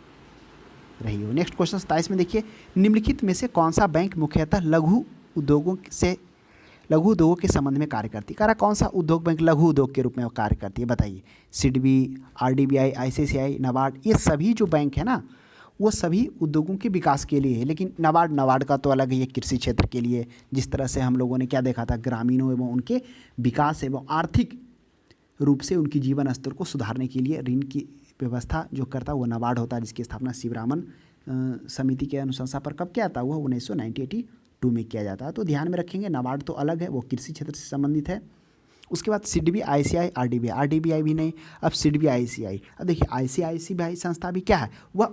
रही हो। नेक्स्ट क्वेश्चन 27 में देखिए, निम्नलिखित में से कौन सा बैंक मुख्यतः लघु उद्योगों के संबंध में कार्य करती है। कह रहा कौन सा उद्योग बैंक लघु उद्योग के रूप में कार्य करती है, बताइए। सिडबी, आरडीबीआई, आईसीआईसीआई, नाबार्ड, ये सभी जो बैंक है ना, वो सभी उद्योगों के विकास के लिए है। लेकिन नाबार्ड का तो अलग ही है, कृषि क्षेत्र के लिए। जिस तरह से हम लोगों ने क्या देखा था, ग्रामीणों एवं उनके विकास एवं आर्थिक रूप से उनकी जीवन स्तर को सुधारने के लिए ऋण की व्यवस्था जो करता वो नाबार्ड होता है, जिसकी स्थापना शिवरामन समिति के अनुशंसा पर कब किया था, वह 1982 में किया जाता है। तो ध्यान में रखेंगे, नाबार्ड तो अलग है, वो कृषि क्षेत्र से संबंधित है। उसके बाद सिडबी, आईसीआई, आरडीबीआई भी नहीं, अब सिडबी, आईसीआई। अब देखिए आईसीआईसीआई संस्था भी क्या है, वह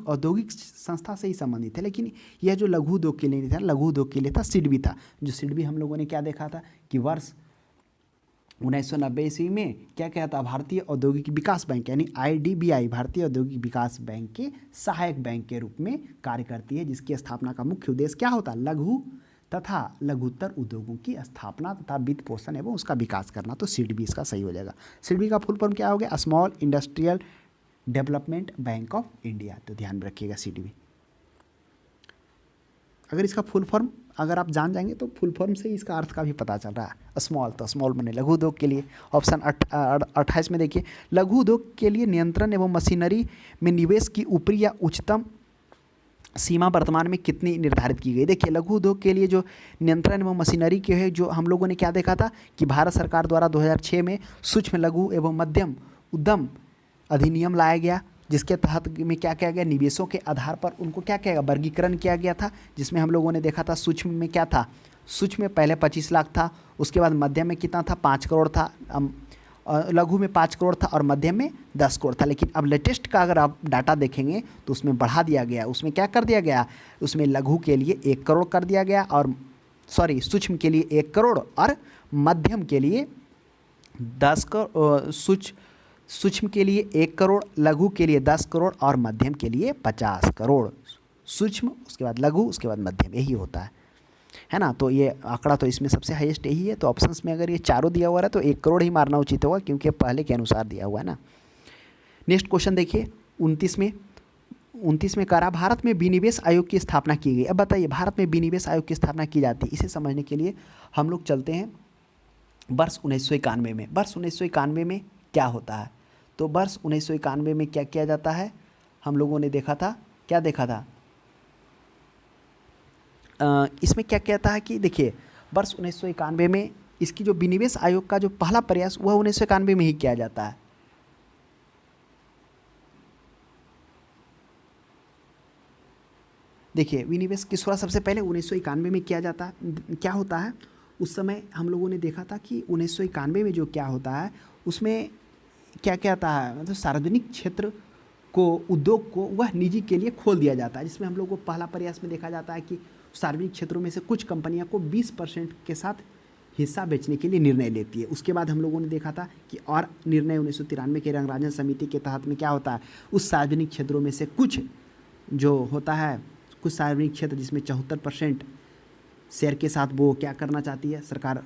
औद्योगिक संस्था से ही संबंधित है। लेकिन यह जो लघु उद्योग के लिए था, लघु उद्योग के लिए था, सिडबी था। जो सिडबी हम लोगों ने क्या देखा था कि वर्ष 1990 ईस्वी में क्या कहता, भारतीय औद्योगिक विकास बैंक यानी आईडीबीआई, भारतीय औद्योगिक विकास बैंक के सहायक बैंक के रूप में कार्य करती है, जिसकी स्थापना का मुख्य उद्देश्य क्या होता है, लघु तथा लघुत्तर उद्योगों की स्थापना तथा वित्त पोषण एवं उसका विकास करना। तो सिडबी इसका सही हो जाएगा। सिडबी का फुल फॉर्म क्या हो गया, small industrial development bank of India. तो ध्यान में रखिएगा सिडबी। अगर इसका फुल फॉर्म अगर आप जान जाएंगे तो फुल फॉर्म से ही इसका अर्थ का भी पता चल रहा है। स्मॉल, तो स्मॉल बने लघु उद्योग के लिए। ऑप्शन 28 में देखिए, लघु उद्योग के लिए नियंत्रण एवं मशीनरी में निवेश की ऊपरी या उच्चतम सीमा वर्तमान में कितनी निर्धारित की गई। देखिए लघु उद्योग के लिए जो नियंत्रण एवं मशीनरी के है, जो हम लोगों ने क्या देखा था कि भारत सरकार द्वारा 2006 में सूक्ष्म लघु एवं मध्यम उद्यम अधिनियम लाया गया, जिसके तहत में क्या किया गया, निवेशों के आधार पर उनको क्या किया गया, वर्गीकरण किया गया था। जिसमें हम लोगों ने देखा था सूक्ष्म में क्या था, सूक्ष्म में पहले 25 लाख था, उसके बाद मध्यम में कितना था, 5 करोड़ था, लघु में 5 करोड़ था और मध्यम में 10 करोड़ था। लेकिन अब लेटेस्ट का अगर आप डाटा देखेंगे तो उसमें बढ़ा दिया गया, उसमें क्या कर दिया गया, उसमें लघु के लिए 1 करोड़ कर दिया गया, और सूक्ष्म के लिए 1 करोड़ और मध्यम के लिए 10 करोड़, सूक्ष्म के लिए 1 करोड़, लघु के लिए 10 करोड़ और मध्यम के लिए 50 करोड़। सूक्ष्म, उसके बाद लघु, उसके बाद मध्यम, यही होता है ना। तो ये आंकड़ा तो इसमें सबसे हाईएस्ट यही है। तो ऑप्शंस में अगर ये चारों दिया हुआ है तो 1 करोड़ ही मारना उचित होगा, क्योंकि पहले के अनुसार दिया हुआ है ना। नेक्स्ट क्वेश्चन देखिए 29 में करा, भारत में विनिवेश आयोग की स्थापना की गई। अब बताइए भारत में विनिवेश आयोग की स्थापना की जाती है, इसे समझने के लिए हम लोग चलते हैं वर्ष 1991 में। वर्ष 1991 में क्या होता है, तो वर्ष 1991 में क्या किया जाता है, हम लोगों ने देखा था, क्या देखा था, इसमें क्या कहता है कि देखिए वर्ष 1991 में इसकी जो विनिवेश आयोग का जो पहला प्रयास वह 1991 में ही किया जाता है। देखिए विनिवेश की शुरुआत सबसे पहले 1991 में किया जाता है। क्या होता है, उस समय हम लोगों ने देखा था कि 1991 में जो क्या होता है उसमें क्या कहता है, मतलब सार्वजनिक क्षेत्र को, उद्योग को वह निजी के लिए खोल दिया जाता है। जिसमें हम लोग को पहला प्रयास में देखा जाता है कि सार्वजनिक क्षेत्रों में से कुछ कंपनियां को 20% के साथ हिस्सा बेचने के लिए निर्णय लेती है। उसके बाद हम लोगों ने देखा था कि और निर्णय 1993 के रंगराजन समिति के तहत में क्या होता है, उस सार्वजनिक क्षेत्रों में से कुछ जो होता है, कुछ सार्वजनिक क्षेत्र जिसमें 74% शेयर के साथ वो क्या करना चाहती है, सरकार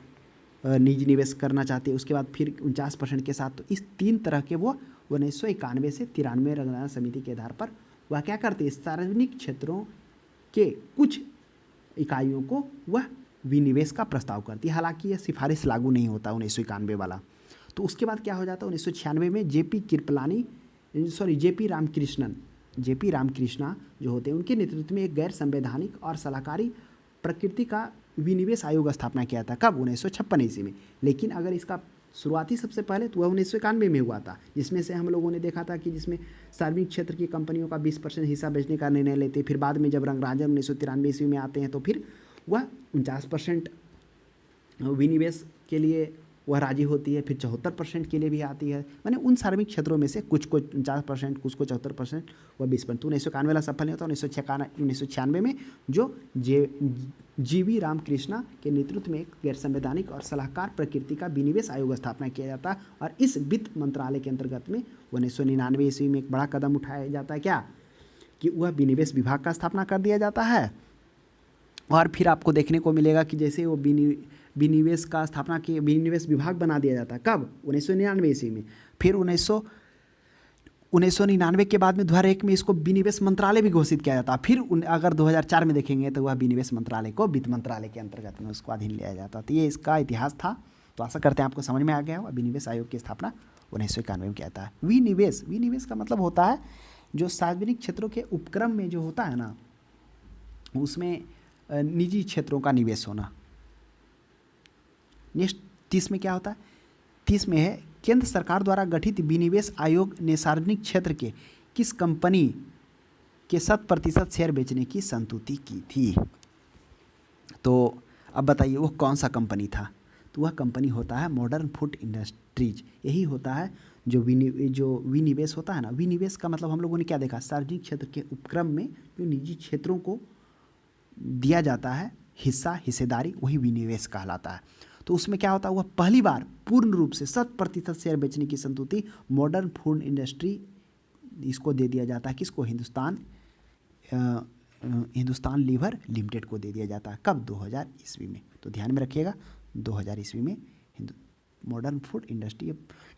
निजी निवेश करना चाहती है। उसके बाद फिर 49% के साथ। तो इस 3 तरह के वो 1991 से 93 रंगराजन समिति के आधार पर वह क्या करती है, सार्वजनिक क्षेत्रों के कुछ इकाइयों को वह विनिवेश का प्रस्ताव करती है। हालांकि यह सिफारिश लागू नहीं होता 1991 वाला। तो उसके बाद क्या हो जाता है, 1996 में जेपी रामकृष्णा जो होते हैं उनके नेतृत्व में एक गैर संवैधानिक और सलाहकारी प्रकृति का विनिवेश आयोग स्थापना किया था। कब, 1956 ईस्वी में। लेकिन अगर इसका शुरुआती सबसे पहले तो वह 1991 में हुआ था, जिसमें से हम लोगों ने देखा था कि जिसमें सार्वजनिक क्षेत्र की कंपनियों का 20% हिस्सा बेचने का निर्णय लेते। फिर बाद में जब रंगराजन 1993 ईस्वी में आते हैं तो फिर वह 49% विनिवेश के लिए वह राजी होती है। फिर 74% के लिए भी आती है। मैंने उन सार्वजनिक क्षेत्रों में से कुछ को 49%, कुछ को 74%, वह 20%। तो 1991 वाला सफल नहीं होता। 1996 में जो जीवी रामकृष्णा के नेतृत्व में एक गैर संवैधानिक और सलाहकार प्रकृति का विनिवेश आयोग स्थापना किया जाता है। और इस वित्त मंत्रालय के अंतर्गत में 1999 ईस्वी में एक बड़ा कदम उठाया जाता है, क्या कि वह विनिवेश विभाग का स्थापना कर दिया जाता है। और फिर आपको देखने को मिलेगा कि जैसे वो विनिवेश का स्थापना की, विनिवेश विभाग बना दिया जाता है। कब? 1999 ईस्वी में। फिर 1999 के बाद में 2001 में इसको विनिवेश मंत्रालय भी घोषित किया जाता है। फिर अगर 2004 में देखेंगे तो वह विनिवेश मंत्रालय को वित्त मंत्रालय के अंतर्गत में उसको अधीन लिया जाता। तो ये इसका इतिहास था। तो आशा करते हैं आपको समझ में आ गया होगा। विनिवेश आयोग की स्थापना 1991 में किया था। विनिवेश का मतलब होता है जो सार्वजनिक क्षेत्रों के उपक्रम में जो होता है ना, उसमें निजी क्षेत्रों का निवेश होना। नेक्स्ट 30 में क्या होता है? 30 में है केंद्र सरकार द्वारा गठित विनिवेश आयोग ने सार्वजनिक क्षेत्र के किस कंपनी के 100% शेयर बेचने की संस्तुति की थी। तो अब बताइए वो कौन सा कंपनी था? तो वह कंपनी होता है मॉडर्न फूड इंडस्ट्रीज। यही होता है जो विनिवेश होता है ना। विनिवेश का मतलब हम लोगों ने क्या देखा? सार्वजनिक क्षेत्र के उपक्रम में जो निजी क्षेत्रों को दिया जाता है हिस्सेदारी, वही विनिवेश कहलाता है। तो उसमें क्या होता है? वह पहली बार पूर्ण रूप से 100% शेयर बेचने की संस्तुति मॉडर्न फूड इंडस्ट्री इसको दे दिया जाता है। किसको? हिंदुस्तान लीवर लिमिटेड को दे दिया जाता है। कब? 2000 ईस्वी में। तो ध्यान में रखिएगा 2000 ईस्वी में मॉडर्न फूड इंडस्ट्री,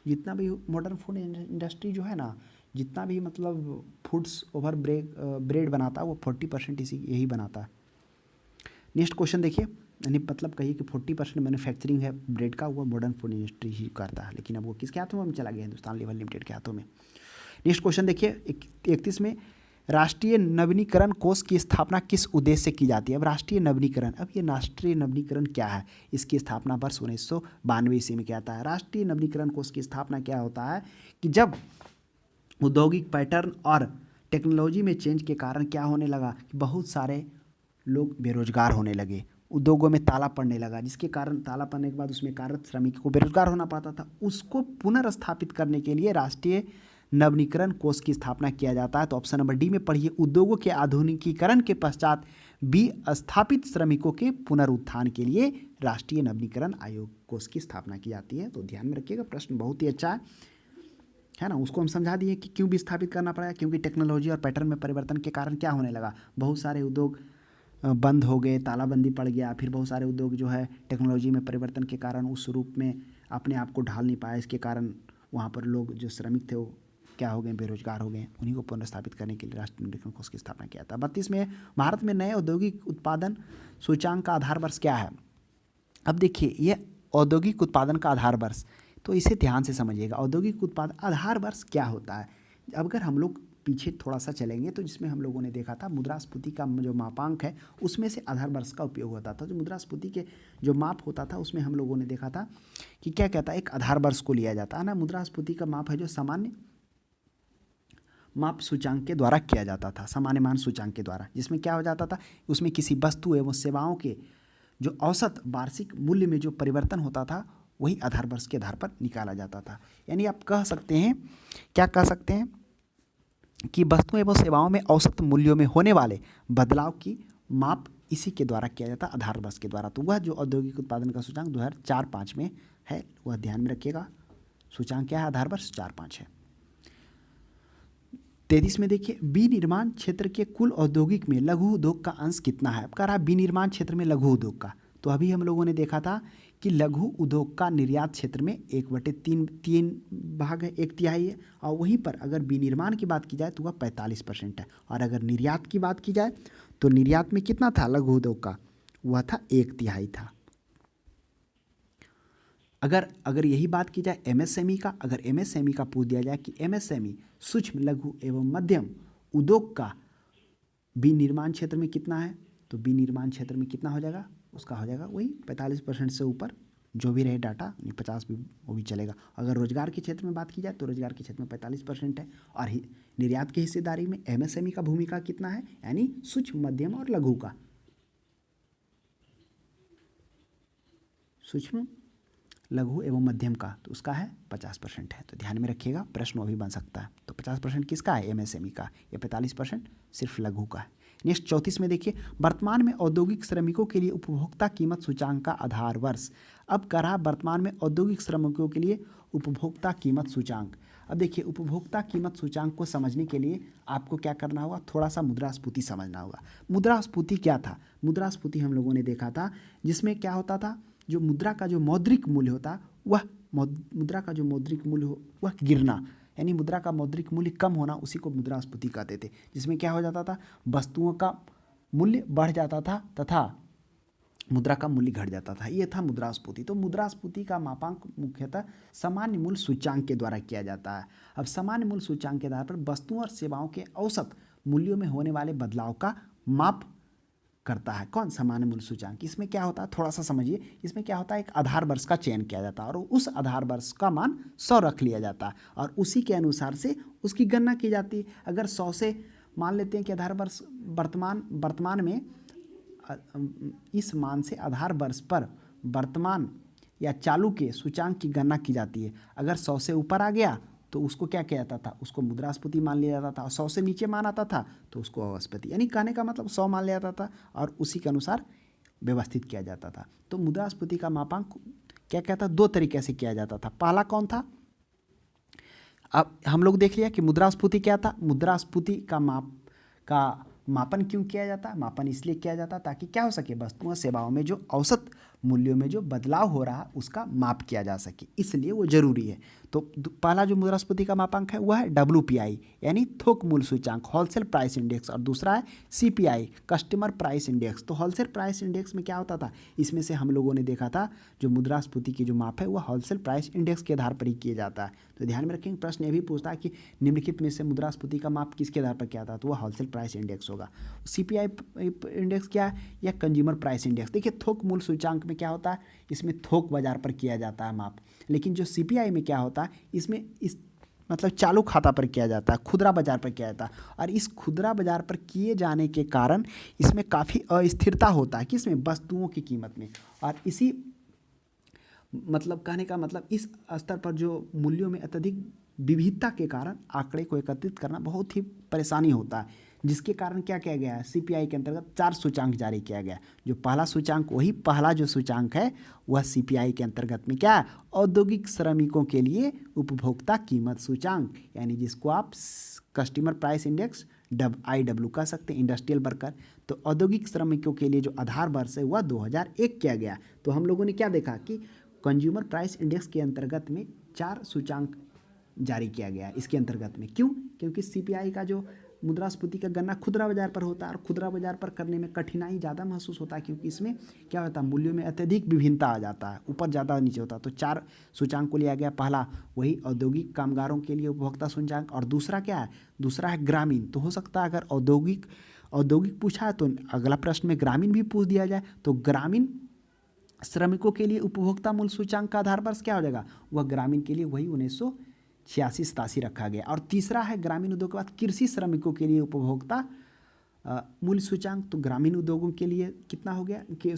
जितना भी मॉडर्न फूड इंडस्ट्री जो है ना, जितना भी मतलब फूड्स ओवर ब्रेड बनाता है वो 40% यही बनाता है। नेक्स्ट क्वेश्चन देखिए, यानी मतलब कहिए कि 40% मैन्युफैक्चरिंग है ब्रेड का, वो मॉडर्न फूड इंडस्ट्री ही करता है। लेकिन अब वो किसके हाथों में चला गया? हिंदुस्तान लीवर लिमिटेड के हाथों में। नेक्स्ट क्वेश्चन देखिए 31 में, राष्ट्रीय नवीनीकरण कोष की स्थापना किस उद्देश्य से की जाती है? अब राष्ट्रीय नवीनीकरण, अब ये राष्ट्रीय नवीनीकरण क्या है? इसकी स्थापना वर्ष 1992 ईस्वी में किया था। राष्ट्रीय नवीनीकरण कोष की स्थापना क्या होता है कि जब औद्योगिक पैटर्न और टेक्नोलॉजी में चेंज के कारण क्या होने लगा कि बहुत सारे लोग बेरोजगार होने लगे, उद्योगों में ताला पड़ने लगा, जिसके कारण ताला पड़ने के बाद उसमें कार्यरत श्रमिकों को बेरोजगार होना पड़ता था। उसको पुनर्स्थापित करने के लिए राष्ट्रीय नवीनीकरण कोष की स्थापना किया जाता है। तो ऑप्शन नंबर डी में पढ़िए, उद्योगों के आधुनिकीकरण के पश्चात विस्थापित श्रमिकों के पुनरुत्थान के लिए राष्ट्रीय नवीनीकरण आयोग कोष की स्थापना की जाती है। तो ध्यान में रखिएगा, प्रश्न बहुत ही अच्छा है ना। उसको हम समझा दिए कि क्यों विस्थापित करना पड़ा, क्योंकि टेक्नोलॉजी और पैटर्न में परिवर्तन के कारण क्या होने लगा, बहुत सारे उद्योग बंद हो गए, तालाबंदी पड़ गया। फिर बहुत सारे उद्योग जो है टेक्नोलॉजी में परिवर्तन के कारण उस रूप में अपने आप को ढाल नहीं पाए। इसके कारण वहाँ पर लोग जो श्रमिक थे वो क्या हो गए? बेरोजगार हो गए। उन्हीं को पुनर्स्थापित करने के लिए राष्ट्रीय नवीनीकरण कोष की स्थापना किया था। 32 में, भारत में नए औद्योगिक उत्पादन सूचांक का आधार वर्ष क्या है? अब देखिए ये औद्योगिक उत्पादन का आधार वर्ष, तो इसे ध्यान से समझिएगा। औद्योगिक उत्पादन आधार वर्ष क्या होता है? अगर हम लोग पीछे थोड़ा सा चलेंगे तो जिसमें हम लोगों ने देखा था मुद्रास्फीति का जो मापांक है उसमें से आधार वर्ष का उपयोग होता था। जो मुद्रास्फीति के जो माप होता था उसमें हम लोगों ने देखा था कि क्या कहता है, एक आधार वर्ष को लिया जाता है ना। मुद्रास्फीति का माप है जो सामान्य माप सूचांक के द्वारा किया जाता था, सामान्य मान सूचांक के द्वारा, जिसमें क्या हो जाता था, उसमें किसी वस्तु एवं सेवाओं के जो औसत वार्षिक मूल्य में जो परिवर्तन होता था वही आधार वर्ष के आधार पर निकाला जाता था। यानी आप कह सकते हैं, क्या कह सकते हैं कि वस्तुओं एवं सेवाओं में औसत मूल्यों में होने वाले बदलाव की माप इसी के द्वारा किया जाता है, आधार वर्ष के द्वारा। तो वह जो औद्योगिक उत्पादन का सूचांक 2004-05 में है वह ध्यान में रखिएगा। सूचांक क्या है? आधार वर्ष 4-5 है। 33 में देखिए, विनिर्माण क्षेत्र के कुल औद्योगिक में लघु उद्योग का अंश कितना है? अब कह रहा है विनिर्माण क्षेत्र में लघु उद्योग का, तो अभी हम लोगों ने देखा था कि लघु उद्योग का निर्यात क्षेत्र में 1/3 भाग है, 1/3 है। और वहीं पर अगर विनिर्माण की बात की जाए तो वह 45% है। और अगर निर्यात की बात की जाए तो निर्यात में कितना था लघु उद्योग का? वह था 1/3 था। अगर यही बात की जाए एमएसएमई का, अगर एमएसएमई का पूछ दिया जाए कि एमएसएमई सूक्ष्म लघु एवं मध्यम उद्योग का विनिर्माण क्षेत्र में कितना है, तो विनिर्माण क्षेत्र में कितना हो जाएगा? उसका हो जाएगा वही 45% से ऊपर जो भी रहे डाटा, नहीं 50 भी वो भी चलेगा। अगर रोजगार के क्षेत्र में बात की जाए तो रोजगार के क्षेत्र में 45% है। और निर्यात की हिस्सेदारी में एमएसएमई का भूमिका कितना है, यानी सूक्ष्म मध्यम और लघु का, सूक्ष्म लघु एवं मध्यम का, तो उसका है 50% है। तो ध्यान में रखिएगा, प्रश्न वो भी बन सकता है। तो 50% किसका है, एमएसएमई का, या 45% सिर्फ लघु का है। नेक्स्ट 34 में देखिए, वर्तमान में औद्योगिक श्रमिकों के लिए उपभोक्ता कीमत सूचांक का आधार वर्ष। अब कह रहा वर्तमान में औद्योगिक श्रमिकों के लिए उपभोक्ता कीमत सूचांक। अब देखिए, उपभोक्ता कीमत सूचांक को समझने के लिए आपको क्या करना होगा, थोड़ा सा मुद्रास्फीति समझना होगा। मुद्रास्फीति क्या था, मुद्रास्फीति हम लोगों ने देखा था, जिसमें क्या होता था, जो मुद्रा का जो मौद्रिक मूल्य होता वह मुद्रा का जो मौद्रिक मूल्य हो वह गिरना, यानी मुद्रा का मौद्रिक मूल्य कम होना, उसी को मुद्रास्फीति कहते थे। जिसमें क्या हो जाता था, वस्तुओं का मूल्य बढ़ जाता था तथा मुद्रा का मूल्य घट जाता था। ये था मुद्रास्फीति। तो मुद्रास्फीति का मापांक मुख्यतः सामान्य मूल्य सूचांक के द्वारा किया जाता है। अब सामान्य मूल्य सूचांक के आधार पर वस्तुओं और सेवाओं के औसत मूल्यों में होने वाले बदलाव का माप करता है कौन, सामान्य मूल्य सूचांक। इसमें क्या होता है, थोड़ा सा समझिए। इसमें क्या होता है, एक आधार वर्ष का चयन किया जाता है और उस आधार वर्ष का मान 100 रख लिया जाता है और उसी के अनुसार से उसकी गणना की जाती है। अगर 100 से मान लेते हैं कि आधार वर्ष वर्तमान में इस मान से आधार वर्ष पर वर्तमान या चालू के सूचांक की गणना की जाती है। अगर 100 से ऊपर आ गया तो उसको क्या किया जाता था, उसको मुद्रास्फीति मान लिया जाता था। और 100 से नीचे मान आता था तो उसको अवस्थिति, यानी कहने का मतलब 100 मान लिया जाता था और उसी के अनुसार व्यवस्थित किया जाता था। तो मुद्रास्फीति का मापांक क्या कहता, 2 तरीके से किया जाता था। पहला कौन था, अब हम लोग देख लिया कि मुद्रास्फीति क्या था। मुद्रास्फीति का मापन क्यों किया जाता, मापन इसलिए किया जाता ताकि क्या हो सके, वस्तुओं सेवाओं में जो औसत मूल्यों में जो बदलाव हो रहा है उसका माप किया जा सके, इसलिए वो जरूरी है। तो पहला जो मुद्रास्फीति का मापांक है वह है WPI, यानी थोक मूल्य सूचांक, होलसेल प्राइस इंडेक्स, और दूसरा है CPI, कस्टमर प्राइस इंडेक्स। तो होलसेल प्राइस इंडेक्स में क्या होता था, इसमें से हम लोगों ने देखा था जो मुद्रास्फीति की जो माप है वह होलसेल प्राइस इंडेक्स के आधार पर ही किया जाता है। तो ध्यान में रखेंगे, प्रश्न ये भी पूछता है कि निम्नलिखित में से मुद्रास्फीति का माप किसके आधार पर किया था, तो वह होलसेल प्राइस इंडेक्स होगा। CPI इंडेक्स क्या है, या कंज्यूमर प्राइस इंडेक्स। देखिए, थोक मूल्य सूचांक में क्या होता है, इसमें थोक बाजार पर किया जाता है माप, लेकिन जो CPI में क्या होता है, इसमें इस मतलब चालू खाता पर किया जाता है, खुदरा बाजार पर किया जाता है। और इस खुदरा बाजार पर किए जाने के कारण इसमें काफ़ी अस्थिरता होता है, किसमें, वस्तुओं की कीमत में। और इसी मतलब कहने का मतलब इस स्तर पर जो मूल्यों में अत्यधिक विविधता के कारण आंकड़े को एकत्रित करना बहुत ही परेशानी होता है, जिसके कारण क्या किया गया है, CPI के अंतर्गत 4 सूचांक जारी किया गया। जो पहला सूचांक, वही पहला जो सूचांक है वह CPI के अंतर्गत में क्या है, औद्योगिक श्रमिकों के लिए उपभोक्ता कीमत सूचांक, यानी जिसको आप कस्टमर प्राइस इंडेक्स IW कह सकते हैं, इंडस्ट्रियल वर्कर। तो औद्योगिक श्रमिकों के लिए जो आधार वर्ष है वह 2001 किया गया। तो हम लोगों ने क्या देखा कि कंज्यूमर प्राइस इंडेक्स के अंतर्गत में 4 सूचांक जारी किया गया इसके अंतर्गत में। क्यों, क्योंकि CPI का जो मुद्रास्फीति का गणना खुदरा बाजार पर होता है और खुदरा बाजार पर करने में कठिनाई ज़्यादा महसूस होता है, क्योंकि इसमें क्या होता है, मूल्यों में अत्यधिक विभिन्नता आ जाता है, ऊपर ज़्यादा नीचे होता है। तो 4 सूचांक को लिया गया। पहला वही औद्योगिक कामगारों के लिए उपभोक्ता सूचांक, और दूसरा क्या है, दूसरा है ग्रामीण। तो हो सकता है अगर औद्योगिक पूछा है तो अगला प्रश्न में ग्रामीण भी पूछ दिया जाए, तो ग्रामीण श्रमिकों के लिए उपभोक्ता मूल्य सूचांक का आधार वर्ष क्या हो जाएगा, वह ग्रामीण के लिए वही 1986-87 रखा गया। और तीसरा है ग्रामीण उद्योग के बाद कृषि श्रमिकों के लिए उपभोक्ता मूल्य सूचांक। तो ग्रामीण उद्योगों के लिए कितना हो गया कि